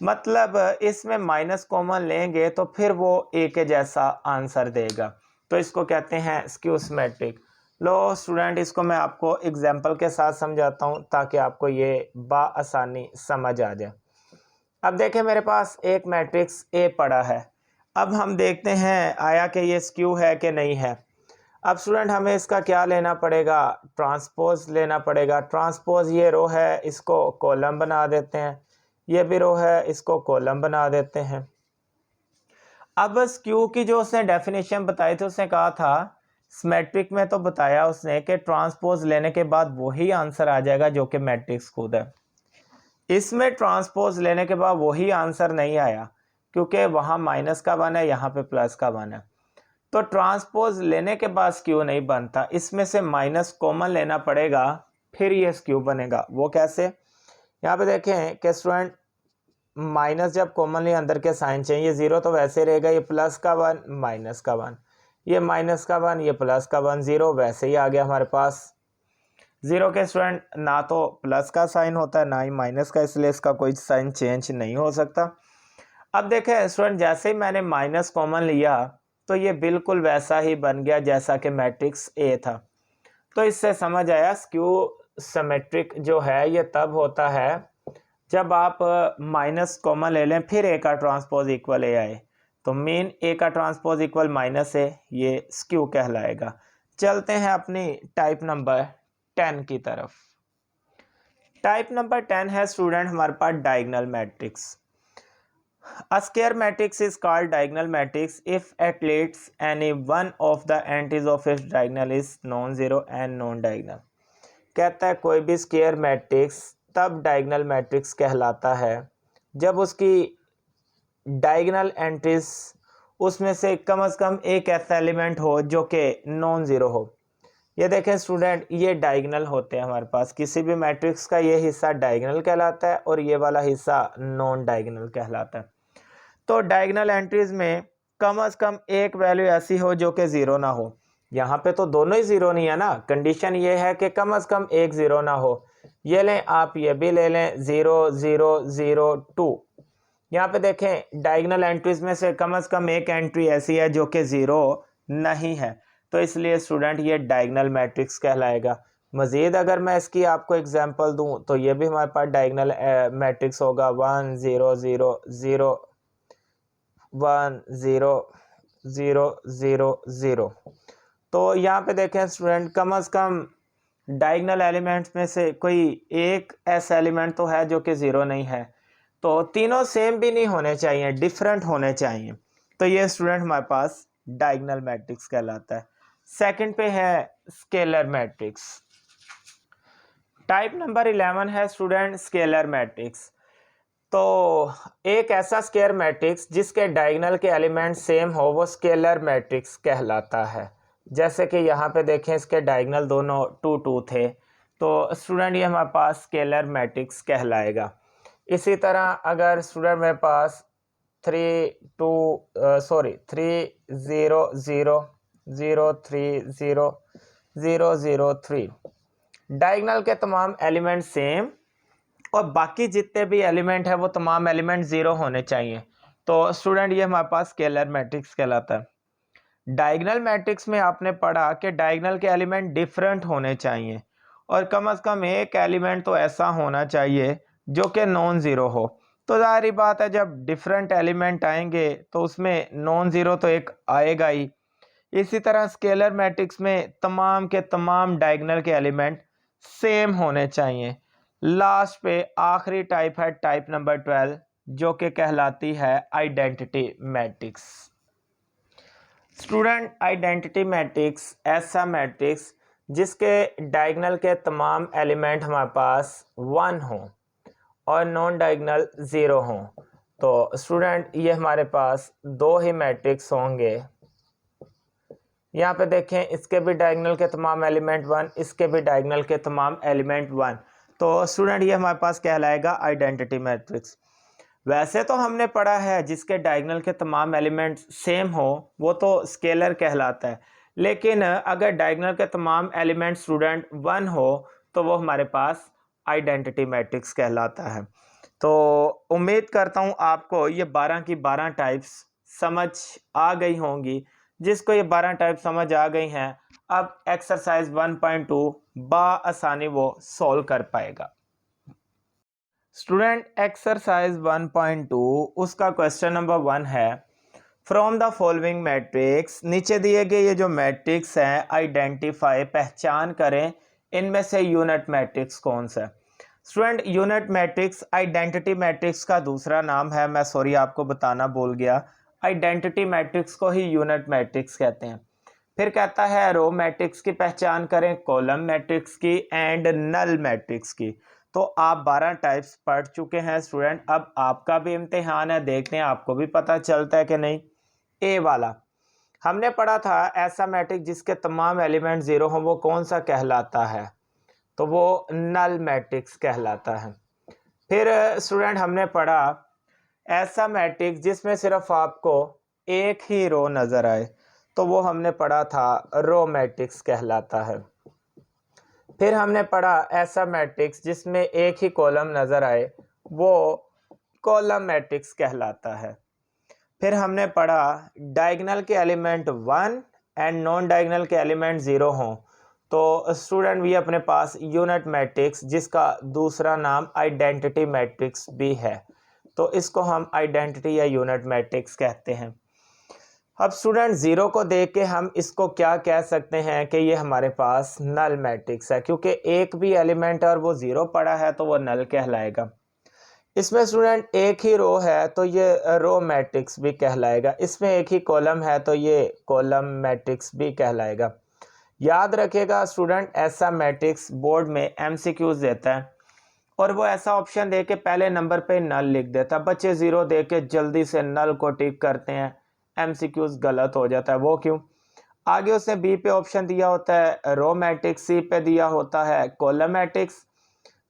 मतलब इसमें माइनस कॉमन लेंगे तो फिर वो ए के जैसा आंसर देगा, तो इसको कहते हैं स्क्यू सिमेट्रिक। लो स्टूडेंट इसको मैं आपको एग्जांपल के साथ समझाता हूँ ताकि आपको ये बाआसानी समझ आ जाए। अब देखें मेरे पास एक मैट्रिक्स ए पड़ा है। अब हम देखते हैं आया कि ये स्क्यू है कि नहीं है। अब स्टूडेंट हमें इसका क्या लेना पड़ेगा? ट्रांसपोज लेना पड़ेगा। ट्रांसपोज ये रो है, इसको कॉलम बना देते हैं, ये भी रो है, इसको कॉलम बना देते हैं। अब स्क्यू की जो उसने डेफिनेशन बताई थी उसने कहा था सिमेट्रिक में, तो बताया उसने कि ट्रांसपोज लेने के बाद वही आंसर आ जाएगा जो कि मैट्रिक्स खुद है। इसमें ट्रांसपोज लेने के बाद वही आंसर नहीं आया क्योंकि वहाँ माइनस का 1 है, यहाँ पे प्लस का 1 है, तो ट्रांसपोज लेने के बाद स्क्यू नहीं बनता। इसमें से माइनस कॉमन लेना पड़ेगा फिर ये स्क्यू बनेगा। वो कैसे? यहाँ पे देखें कि स्टूडेंट माइनस जब कॉमनली अंदर के साइन चाहिए, 0 तो वैसे रहेगा, ये प्लस का 1 माइनस का 1, ये माइनस का 1, ये प्लस का 1, 0 वैसे ही आ गया हमारे पास। 0 के स्टूडेंट ना तो प्लस का साइन होता है ना ही माइनस का, इसलिए इसका कोई साइन चेंज नहीं हो सकता। अब देखें स्टूडेंट, जैसे ही मैंने माइनस कॉमन लिया तो ये बिल्कुल वैसा ही बन गया जैसा कि मैट्रिक्स ए था। तो इससे समझ आया स्क्यू सिमेट्रिक जो है ये तब होता है जब आप माइनस कॉमन ले लें फिर ए का ट्रांसपोज इक्वल ए आए। तो मीन ए का ट्रांसपोज इक्वल माइनस ए, ये स्क्यू कहलाएगा। चलते हैं अपनी टाइप नंबर 10 की तरफ। टाइप नंबर 10 है स्टूडेंट हमारे पास diagonal matrix. A square matrix is called diagonal matrix if at least any one of the entries of its diagonal is non-zero and non-diagonal। कहता है कोई भी स्क्वायर मैट्रिक्स तब डायगोनल मैट्रिक्स कहलाता है जब उसकी डायगोनल एंट्रीज उसमें से कम एक ऐसा एलिमेंट हो जो कि नॉन ज़ीरो हो। ये देखें स्टूडेंट, ये डायगोनल होते हैं हमारे पास, किसी भी मैट्रिक्स का ये हिस्सा डायगोनल कहलाता है और ये वाला हिस्सा नॉन डायगोनल कहलाता है। तो डायगोनल एंट्रीज में कम एक वैल्यू ऐसी हो जो कि ज़ीरो ना हो। यहाँ पे तो दोनों ही ज़ीरो नहीं है ना, कंडीशन ये है कि कम एक ज़ीरो ना हो। ये लें आप, ये भी ले लें, 0 0 0 2। यहाँ पे देखें डायगोनल एंट्रीज में से कम एक एंट्री ऐसी है जो कि ज़ीरो नहीं है, तो इसलिए स्टूडेंट ये डायगोनल मैट्रिक्स कहलाएगा। मज़ीद अगर मैं इसकी आपको एग्जांपल दूं तो ये भी हमारे पास डायगोनल मैट्रिक्स होगा 1 0 0 0 1 0 0 0 0। तो यहाँ पे देखें स्टूडेंट, कम डायगोनल एलिमेंट्स में से कोई एक ऐसा एलिमेंट तो है जो कि ज़ीरो नहीं है, तो तीनों सेम भी नहीं होने चाहिए, डिफरेंट होने चाहिए। तो ये स्टूडेंट हमारे पास डायगोनल मैट्रिक्स कहलाता है। सेकंड पे है स्केलर मैट्रिक्स। टाइप नंबर 11 है स्टूडेंट स्केलर मैट्रिक्स। तो एक ऐसा स्क्वायर मैट्रिक्स जिसके डायगोनल के एलिमेंट सेम हो वो स्केलर मैट्रिक्स कहलाता है। जैसे कि यहाँ पे देखें इसके डायगोनल दोनों 2 2 थे, तो स्टूडेंट ये हमारे पास स्केलर मैट्रिक्स कहलाएगा। इसी तरह अगर स्टूडेंट मेरे पास 3 0 0 0 3 0 0 0 3 डायगोनल के तमाम एलिमेंट सेम और बाकी जितने भी एलिमेंट है वो तमाम एलिमेंट ज़ीरो होने चाहिए, तो स्टूडेंट ये हमारे पास स्केलर मैट्रिक्स कहलाता है। डायगोनल मैट्रिक्स में आपने पढ़ा कि डायगोनल के एलिमेंट डिफरेंट होने चाहिए और कम एक एलिमेंट तो ऐसा होना चाहिए जो कि नॉन ज़ीरो हो। तो ज़ाहिर बात है जब डिफरेंट एलिमेंट आएंगे तो उसमें नॉन ज़ीरो तो एक आएगा ही। इसी तरह स्केलर मैट्रिक्स में तमाम के तमाम डायगोनल के एलिमेंट सेम होने चाहिए। लास्ट पे आखिरी टाइप है टाइप नंबर 12 जो कि कहलाती है identity matrix. Student identity matrix ऐसा मैट्रिक्स जिसके डायगोनल के तमाम एलिमेंट हमारे पास 1 हो और नॉन डायगोनल 0 हो। तो स्टूडेंट ये हमारे पास दो ही मैट्रिक्स होंगे। यहाँ पे देखें इसके भी डायगोनल के तमाम एलिमेंट 1, इसके भी डायगोनल के तमाम एलिमेंट 1। तो स्टूडेंट ये हमारे पास कहलाएगा आइडेंटिटी मैट्रिक्स। वैसे तो हमने पढ़ा है जिसके डायगोनल के तमाम एलिमेंट सेम हो वो तो स्केलर कहलाता है, लेकिन अगर डायगोनल के तमाम एलिमेंट स्टूडेंट 1 हो तो वो हमारे पास आइडेंटिटी मैट्रिक्स कहलाता है। तो उम्मीद करता हूँ आपको ये 12 की 12 टाइप्स समझ आ गई होंगी। जिसको ये 12 टाइप समझ आ गई हैं अब एक्सरसाइज 1.2 आसानी वो सॉल्व कर पाएगा। स्टूडेंट एक्सरसाइज 1.2 उसका क्वेश्चन नंबर 1 है, फ्रॉम द फॉलोइंग मैट्रिक्स, नीचे दिए गए ये जो मैट्रिक्स हैं आइडेंटिफाई पहचान करें इनमें से यूनिट मैट्रिक्स कौन सा है। Student unit matrix identity matrix का दूसरा नाम है, मैं सॉरी आपको बताना भूल गया, आइडेंटिटी मैट्रिक्स को ही यूनिट मैट्रिक्स कहते हैं। फिर कहता है रो मैट्रिक्स की पहचान करें, कॉलम मैट्रिक्स की एंड नल मैट्रिक्स की। तो आप 12 टाइप्स पढ़ चुके हैं स्टूडेंट, अब आपका भी इम्तिहान है, देखते हैं आपको भी पता चलता है कि नहीं। ए वाला हमने पढ़ा था ऐसा मैट्रिक्स जिसके तमाम एलिमेंट 0 हों वो कौन सा कहलाता है, तो वो नल मैट्रिक्स कहलाता है। फिर स्टूडेंट हमने पढ़ा ऐसा मैट्रिक्स जिसमें सिर्फ आपको एक ही रो नज़र आए, तो वो हमने पढ़ा था रो मैट्रिक्स कहलाता है। फिर हमने पढ़ा ऐसा मैट्रिक्स जिसमें एक ही कॉलम नज़र आए, वो कॉलम मैट्रिक्स कहलाता है। फिर हमने पढ़ा डायगोनल के एलिमेंट 1 एंड नॉन डायगोनल के एलिमेंट 0 हों तो स्टूडेंट भी अपने पास यूनिट मैट्रिक्स, जिसका दूसरा नाम आइडेंटिटी मैट्रिक्स भी है, तो इसको हम आइडेंटिटी या यूनिट मैट्रिक्स कहते हैं। अब स्टूडेंट 0 को देख के हम इसको क्या कह सकते हैं कि ये हमारे पास नल मैट्रिक्स है, क्योंकि एक भी एलिमेंट और वो 0 पड़ा है तो वो नल कहलाएगा। इसमें स्टूडेंट एक ही रो है तो ये रो मैट्रिक्स भी कहलाएगा। इसमें एक ही कॉलम है तो ये कॉलम मैट्रिक्स भी कहलाएगा। याद रखिएगा स्टूडेंट, ऐसा मैट्रिक्स बोर्ड में MCQs देता है और वो ऐसा ऑप्शन दे के पहले नंबर पे नल लिख देता है। बच्चे 0 दे के जल्दी से नल को टिक करते हैं, MCQs गलत हो जाता है। वो क्यों? आगे उसने B पे ऑप्शन दिया होता है रो मैट्रिक्स, C पे दिया होता है कॉलम मैट्रिक्स,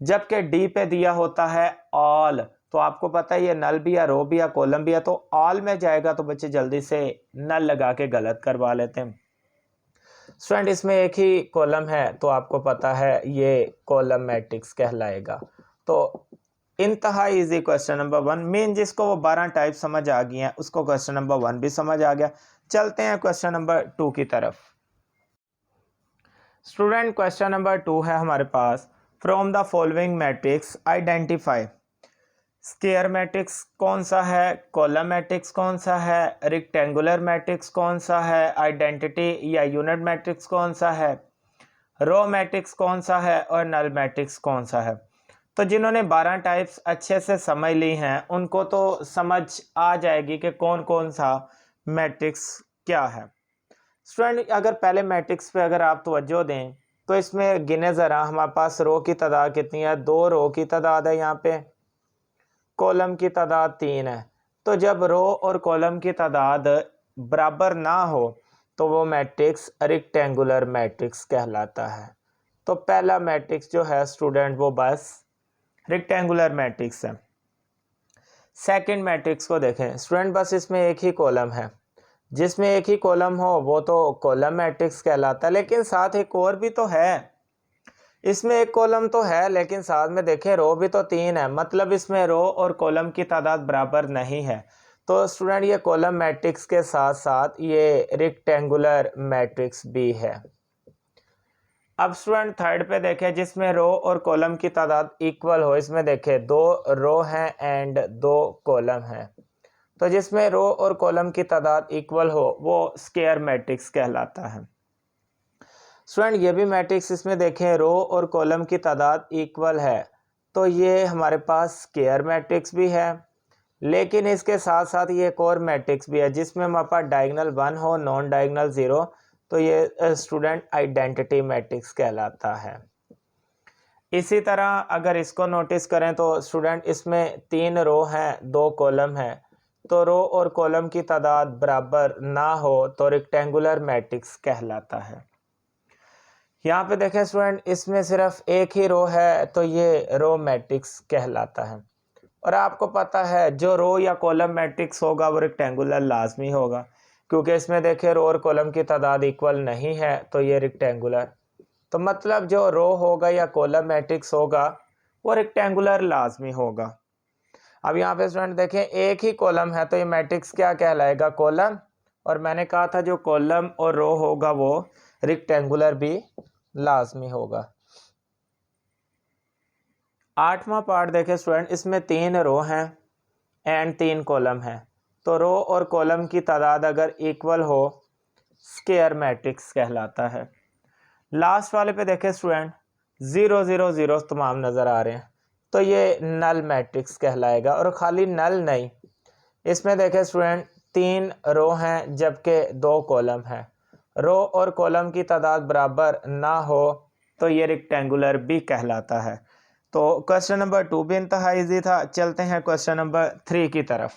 जबकि D पे दिया होता है ऑल। तो आपको पता है ये नल भी या रो भी या कॉलम भी है, तो ऑल में जाएगा तो बच्चे जल्दी से नल लगा के गलत करवा लेते हैं। स्टूडेंट इसमें एक ही कॉलम है तो आपको पता है ये कॉलम मैट्रिक्स कहलाएगा। तो इंतहा इजी क्वेश्चन नंबर 1 मीन जिसको वो 12 टाइप समझ आ गई हैं उसको क्वेश्चन नंबर 1 भी समझ आ गया। चलते हैं क्वेश्चन नंबर 2 की तरफ। स्टूडेंट क्वेश्चन नंबर 2 है हमारे पास, from the following matrix identify. Square matrix कौन सा है, कॉलम मैट्रिक्स कौन सा है, रेक्टेंगुलर मैट्रिक्स कौन सा है, आइडेंटिटी या यूनिट मैट्रिक्स कौन सा है, रो मैट्रिक्स कौन सा है और नल मैट्रिक्स कौन सा है। तो जिन्होंने 12 टाइप्स अच्छे से समझ ली हैं उनको तो समझ आ जाएगी कि कौन कौन सा मैट्रिक्स क्या है। स्टूडेंट अगर पहले मैट्रिक्स पे अगर आप तवज्जो दें तो इसमें गिने ज़रा, हमारे पास रो की तादाद कितनी है, 2 रो की तादाद है यहाँ पे, कॉलम की तादाद 3 है। तो जब रो और कॉलम की तादाद बराबर ना हो तो वो मैट्रिक्स रेक्टेंगुलर मैट्रिक्स कहलाता है। तो पहला मैट्रिक्स जो है स्टूडेंट वो बस रेक्टेंगुलर मैट्रिक्स है। सेकंड मैट्रिक्स को देखें स्टूडेंट, बस इसमें एक ही कॉलम है, जिसमें एक ही कॉलम हो वो तो कॉलम मैट्रिक्स कहलाता है, लेकिन साथ एक और भी तो है। इसमें एक कॉलम तो है लेकिन साथ में देखें रो भी तो 3 है, मतलब इसमें रो और कॉलम की तादाद बराबर नहीं है। तो स्टूडेंट ये कॉलम मैट्रिक्स के साथ साथ ये रेक्टेंगुलर मैट्रिक्स भी है। अब स्टूडेंट थर्ड पे देखें, जिसमें रो और कॉलम की तादाद इक्वल हो। इसमें देखें 2 रो हैं एंड 2 कॉलम हैं, तो जिसमें रो और कॉलम की तादाद इक्वल हो वो स्क्वायर मैट्रिक्स कहलाता है। स्टूडेंट ये भी मैट्रिक्स इसमें देखें रो और कॉलम की तादाद इक्वल है, तो ये हमारे पास स्क्वायर मैट्रिक्स भी है। लेकिन इसके साथ साथ ये एक और मैट्रिक्स भी है जिसमें हमारे पास डायगोनल 1 हो, नॉन डायगोनल 0, तो ये स्टूडेंट आइडेंटिटी मैट्रिक्स कहलाता है। इसी तरह अगर इसको नोटिस करें तो स्टूडेंट इसमें 3 रो हैं 2 कॉलम हैं, तो रो और कॉलम की तादाद बराबर ना हो तो रेक्टेंगुलर मैट्रिक्स कहलाता है। यहाँ पे देखें स्टूडेंट, इसमें सिर्फ एक ही रो है तो ये रो मैट्रिक्स कहलाता है। और आपको पता है जो रो या कॉलम मैट्रिक्स होगा वो रेक्टेंगुलर लाजमी होगा, क्योंकि इसमें देखें रो और कॉलम की तादाद इक्वल नहीं है तो ये रेक्टेंगुलर, तो मतलब जो रो होगा या कॉलम मैट्रिक्स होगा वो रेक्टेंगुलर लाजमी होगा। अब यहाँ पे स्टूडेंट देखें एक ही कॉलम है तो ये मैट्रिक्स क्या कहलाएगा, कॉलम। और मैंने कहा था जो कॉलम और रो होगा वो रेक्टेंगुलर भी लाजमी होगा। 8वां पार्ट देखें स्टूडेंट, इसमें 3 रो हैं एंड 3 कॉलम हैं, तो रो और कॉलम की तादाद अगर इक्वल हो स्क्वायर मैट्रिक्स कहलाता है। लास्ट वाले पे देखें स्टूडेंट 0 0 0 तमाम नज़र आ रहे हैं, तो ये नल मैट्रिक्स कहलाएगा। और ख़ाली नल नहीं, इसमें देखें स्टूडेंट 3 रो हैं जबकि 2 कॉलम हैं, रो और कॉलम की तादाद बराबर ना हो तो ये रेक्टेंगुलर भी कहलाता है। तो क्वेश्चन नंबर 2 भी इंतहा ईजी था। चलते हैं क्वेश्चन नंबर 3 की तरफ।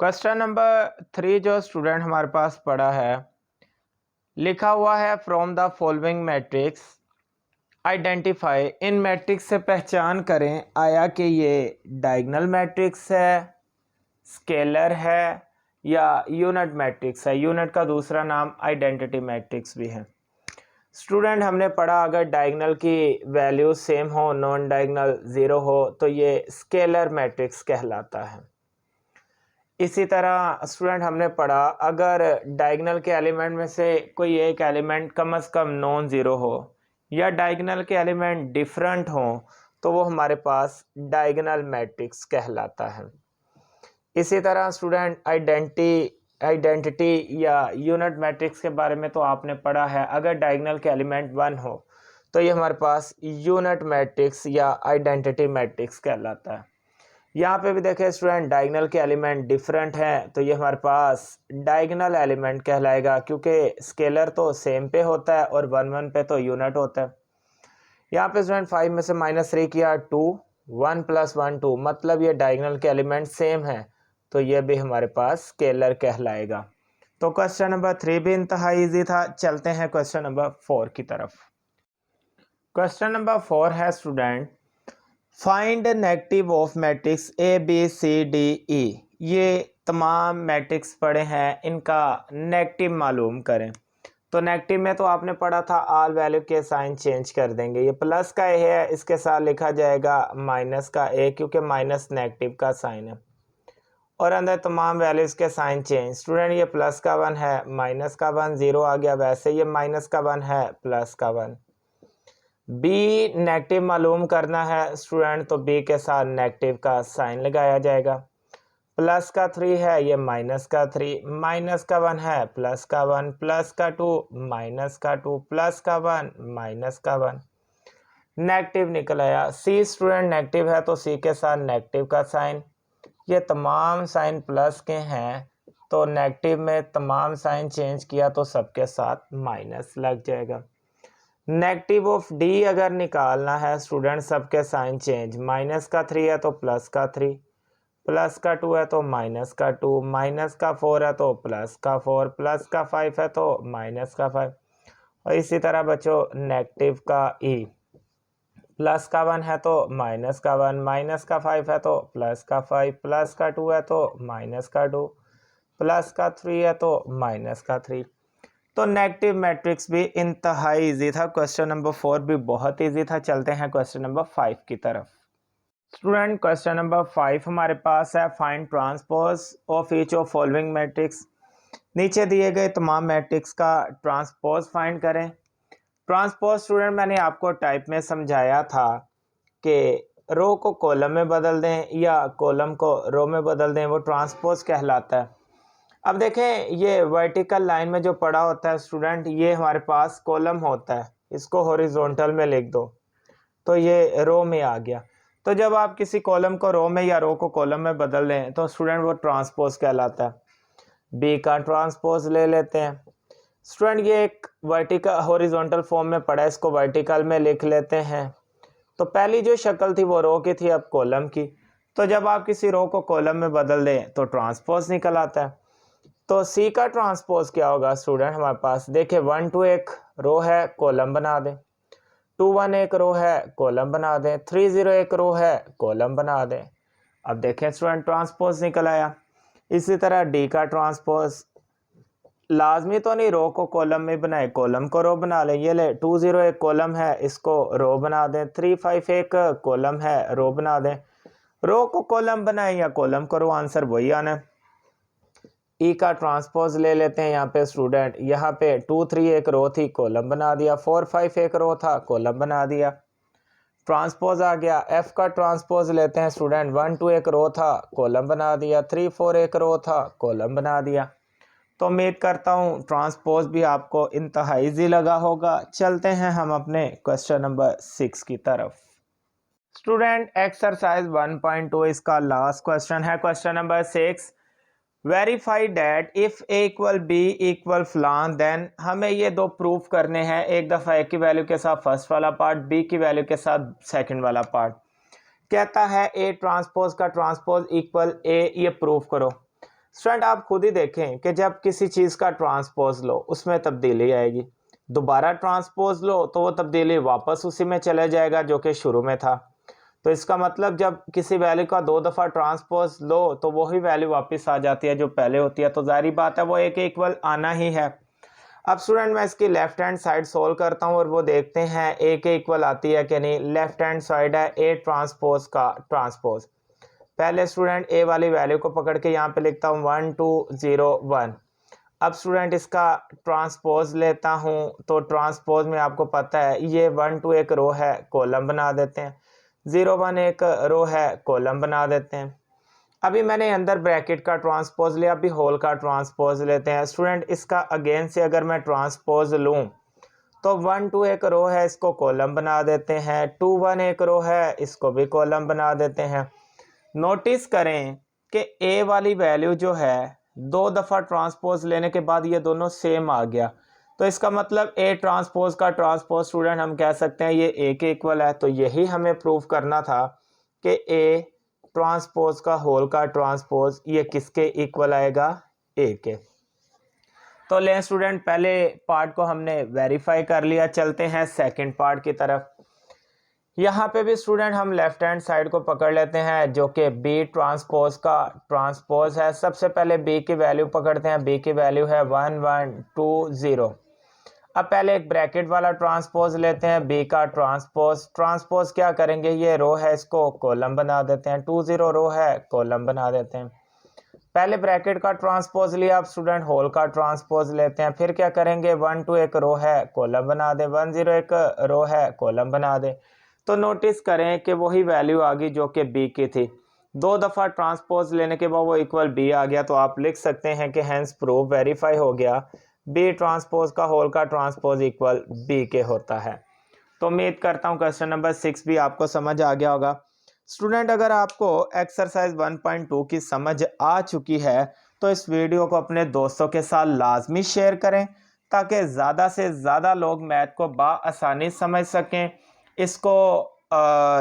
क्वेश्चन नंबर 3 जो स्टूडेंट हमारे पास पड़ा है, लिखा हुआ है from the following matrix identify. In matrix से पहचान करें आया कि ये डायगोनल मैट्रिक्स है, स्केलर है या यूनिट मैट्रिक्स है। यूनिट का दूसरा नाम आइडेंटिटी मैट्रिक्स भी है। स्टूडेंट हमने पढ़ा अगर डायगोनल की वैल्यू सेम हो, नॉन डायगोनल 0 हो तो ये स्केलर मैट्रिक्स कहलाता है। इसी तरह स्टूडेंट हमने पढ़ा अगर डायगोनल के एलिमेंट में से कोई एक एलिमेंट कम से कम नॉन ज़ीरो हो या डायगोनल के एलिमेंट डिफरेंट हो तो वो हमारे पास डायगोनल मैट्रिक्स कहलाता है। इसी तरह स्टूडेंट आइडेंटिटी या यूनिट मैट्रिक्स के बारे में तो आपने पढ़ा है। अगर डायगोनल के एलिमेंट 1 हो तो ये हमारे पास यूनिट मैट्रिक्स या आइडेंटिटी मैट्रिक्स कहलाता है। यहाँ पे भी देखें स्टूडेंट डायगोनल के एलिमेंट डिफरेंट हैं तो ये हमारे पास डायगोनल एलिमेंट कहलाएगा, क्योंकि स्केलर तो सेम पे होता है और 1 1 पे तो यूनिट होता है। यहाँ पे स्टूडेंट 5 में से -3 किया 2, 1 + 1 2, मतलब ये डायगोनल के एलिमेंट सेम है तो ये भी हमारे पास स्केलर कहलाएगा। तो क्वेश्चन नंबर 3 भी इंतहा ईजी था। चलते हैं क्वेश्चन नंबर 4 की तरफ। क्वेश्चन नंबर 4 है student find negative of matrix A B C D E. ये तमाम मैट्रिक्स पढ़े हैं, इनका नेगेटिव मालूम करें। तो नेगेटिव में तो आपने पढ़ा था ऑल वैल्यू के साइन चेंज कर देंगे। ये प्लस का ए है, इसके साथ लिखा जाएगा माइनस का ए, क्योंकि माइनस नेगेटिव का साइन है। और अंदर तमाम वैल्यूज़ के साइन चेंज। स्टूडेंट ये प्लस का 1 है, माइनस का 1 0 आ गया, वैसे ये माइनस का 1 है, प्लस का 1। बी नेगेटिव मालूम करना है स्टूडेंट, तो बी के साथ नेगेटिव का साइन लगाया जाएगा। प्लस का 3 है, ये माइनस का 3, माइनस का 1 है, प्लस का 1, प्लस का 2, माइनस का 2, प्लस का 1, माइनस का 1। नेगेटिव निकल आया। सी स्टूडेंट नेगेटिव है तो सी के साथ नेगेटिव का साइन। ये तमाम साइन प्लस के हैं तो नेगेटिव में तमाम साइन चेंज किया तो सबके साथ माइनस लग जाएगा। नेगेटिव ऑफ डी अगर निकालना है स्टूडेंट, सबके साइन चेंज। माइनस का 3 है तो प्लस का 3, प्लस का 2 है तो माइनस का 2, माइनस का 4 है तो प्लस का 4, प्लस का 5 है तो माइनस का 5। और इसी तरह बच्चों नेगेटिव का ई, प्लस का 1 है तो माइनस का 1, माइनस का 5 है तो प्लस का 5, प्लस का 2 है तो माइनस का 2, प्लस का 3 है तो माइनस का 3। तो नेगेटिव मैट्रिक्स भी इंतहाई इजी था। क्वेश्चन नंबर 4 भी बहुत इजी था। चलते हैं क्वेश्चन नंबर 5 की तरफ। स्टूडेंट क्वेश्चन नंबर 5 हमारे पास है find transpose of each of following matrix. नीचे दिए गए तमाम मैट्रिक्स का ट्रांसपोज फाइंड करें। ट्रांसपोज स्टूडेंट मैंने आपको टाइप में समझाया था कि रो को कॉलम में बदल दें या कॉलम को रो में बदल दें, वो ट्रांसपोज कहलाता है। अब देखें ये वर्टिकल लाइन में जो पड़ा होता है स्टूडेंट, ये हमारे पास कॉलम होता है, इसको हॉरिजॉन्टल में लिख दो तो ये रो में आ गया। तो जब आप किसी कॉलम को रो में या रो को कॉलम में बदल दें तो स्टूडेंट वो ट्रांसपोज कहलाता है। बी का ट्रांसपोज ले लेते हैं स्टूडेंट, ये एक वर्टिकल हॉरिजॉन्टल फॉर्म में पड़ा है, इसको वर्टिकल में लिख लेते हैं। तो पहली जो शक्ल थी वो रो की थी, अब कॉलम की। तो जब आप किसी रो को कॉलम में बदल दें तो ट्रांसपोज निकल आता है। तो सी का ट्रांसपोज क्या होगा स्टूडेंट, हमारे पास देखिए 1 2 एक रो है, कॉलम बना दें। 2 1 एक रो है, कॉलम बना दें। 3 0 एक रो है, कॉलम बना दें। अब देखें स्टूडेंट ट्रांसपोज निकल आया। इसी तरह डी का ट्रांसपोज, लाजमी तो नहीं रो को कॉलम में बनाए, कॉलम को रो बना लें। ये ले 2 0 एक कॉलम है, इसको रो बना दें। 3 5 एक कॉलम है, रो बना दें। रो को कॉलम बनाए या कॉलम को रो, आंसर वही आना है। ई का ट्रांसपोज ले लेते हैं यहाँ पे स्टूडेंट, यहाँ पे 2 3 एक रो थी, कॉलम बना दिया। 4 5 एक रो था, कॉलम बना दिया, ट्रांसपोज आ गया। एफ का ट्रांसपोज लेते हैं स्टूडेंट, 1 2 एक रो था, कॉलम बना दिया। 3 4 एक रो था, कॉलम बना दिया। तो उम्मीद करता हूँ ट्रांसपोज भी आपको इंतहाई ईजी लगा होगा। चलते हैं हम अपने क्वेश्चन नंबर 6 की तरफ। स्टूडेंट एक्सरसाइज 1.2 इसका लास्ट क्वेश्चन है। Question number 6, verify that if A equal B equal फलान देन। हमें ये दो प्रूफ करने हैं, एक दफ़ा ए की वैल्यू के साथ फर्स्ट वाला पार्ट, बी की वैल्यू के साथ सेकंड वाला पार्ट। कहता है ए ट्रांसपोज का ट्रांसपोज इक्वल ए, ये प्रूफ करो। स्टूडेंट आप खुद ही देखें कि जब किसी चीज़ का ट्रांसपोज लो उसमें तब्दीली आएगी, दोबारा ट्रांसपोज लो तो वो तब्दीली वापस उसी में चले जाएगा जो कि शुरू में था। तो इसका मतलब जब किसी वैल्यू का 2 दफ़ा ट्रांसपोज लो तो वही वैल्यू वापस आ जाती है जो पहले होती है, तो जाहिर बात है वो एक इक्वल आना ही है। अब स्टूडेंट मैं इसकी लेफ्ट हैंड साइड सोल्व करता हूँ और वो देखते हैं ए के इक्वल आती है कि नहीं। लेफ्ट हैंड साइड है ए ट्रांसपोज का ट्रांसपोज। पहले स्टूडेंट ए वाली वैल्यू को पकड़ के यहाँ पे लिखता हूँ 1 2 0 1। अब स्टूडेंट इसका ट्रांसपोज लेता हूँ, तो ट्रांसपोज में आपको पता है ये 1 2 एक रो है, कॉलम बना देते हैं। 0 1 एक रो है, कॉलम बना देते हैं। अभी मैंने अंदर ब्रैकेट का ट्रांसपोज लिया, अभी होल का ट्रांसपोज लेते हैं। स्टूडेंट इसका अगेन से अगर मैं ट्रांसपोज लूँ तो 1 2 एक रो है, इसको कॉलम बना देते हैं। 2 1 एक रो है, इसको भी कॉलम बना देते हैं। नोटिस करें कि ए वाली वैल्यू जो है 2 दफ़ा ट्रांसपोज लेने के बाद ये दोनों सेम आ गया, तो इसका मतलब ए ट्रांसपोज का ट्रांसपोज स्टूडेंट हम कह सकते हैं ये ए के इक्वल है। तो यही हमें प्रूव करना था कि ए ट्रांसपोज का होल का ट्रांसपोज ये किसके इक्वल आएगा, ए के। तो लें स्टूडेंट पहले पार्ट को हमने वेरीफाई कर लिया, चलते हैं सेकंड पार्ट की तरफ। यहाँ पे भी स्टूडेंट हम लेफ्ट हैंड साइड को पकड़ लेते हैं जो कि बी ट्रांसपोज का ट्रांसपोज है। सबसे पहले बी की वैल्यू पकड़ते हैं, बी की वैल्यू है 1 1 2 0। अब पहले एक ब्रैकेट वाला ट्रांसपोज लेते हैं, बी का ट्रांसपोज। ट्रांसपोज क्या करेंगे, ये रो है इसको कॉलम बना देते हैं। 2 0 रो है, कॉलम बना देते हैं। पहले ब्रैकेट का ट्रांसपोज लिया, अब स्टूडेंट होल का ट्रांसपोज लेते हैं। फिर क्या करेंगे, 1 2 एक रो है, कॉलम बना दे। 1 0 एक रो है, कॉलम बना दे। तो नोटिस करें कि वही वैल्यू आ गई जो कि बी की थी। 2 दफ़ा ट्रांसपोज लेने के बाद वो इक्वल बी आ गया, तो आप लिख सकते हैं कि हैंस प्रूफ वेरीफाई हो गया, बी ट्रांसपोज का होल का ट्रांसपोज इक्वल बी के होता है। तो उम्मीद करता हूँ क्वेश्चन नंबर 6 भी आपको समझ आ गया होगा। स्टूडेंट अगर आपको एक्सरसाइज 1.2 की समझ आ चुकी है तो इस वीडियो को अपने दोस्तों के साथ लाजमी शेयर करें ताकि ज़्यादा से ज़्यादा लोग मैथ को बआसानी समझ सकें। इसको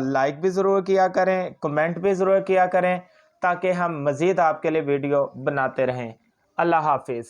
लाइक भी ज़रूर किया करें, कमेंट भी ज़रूर किया करें ताकि हम मज़ीद आपके लिए वीडियो बनाते रहें। अल्लाह हाफिज़।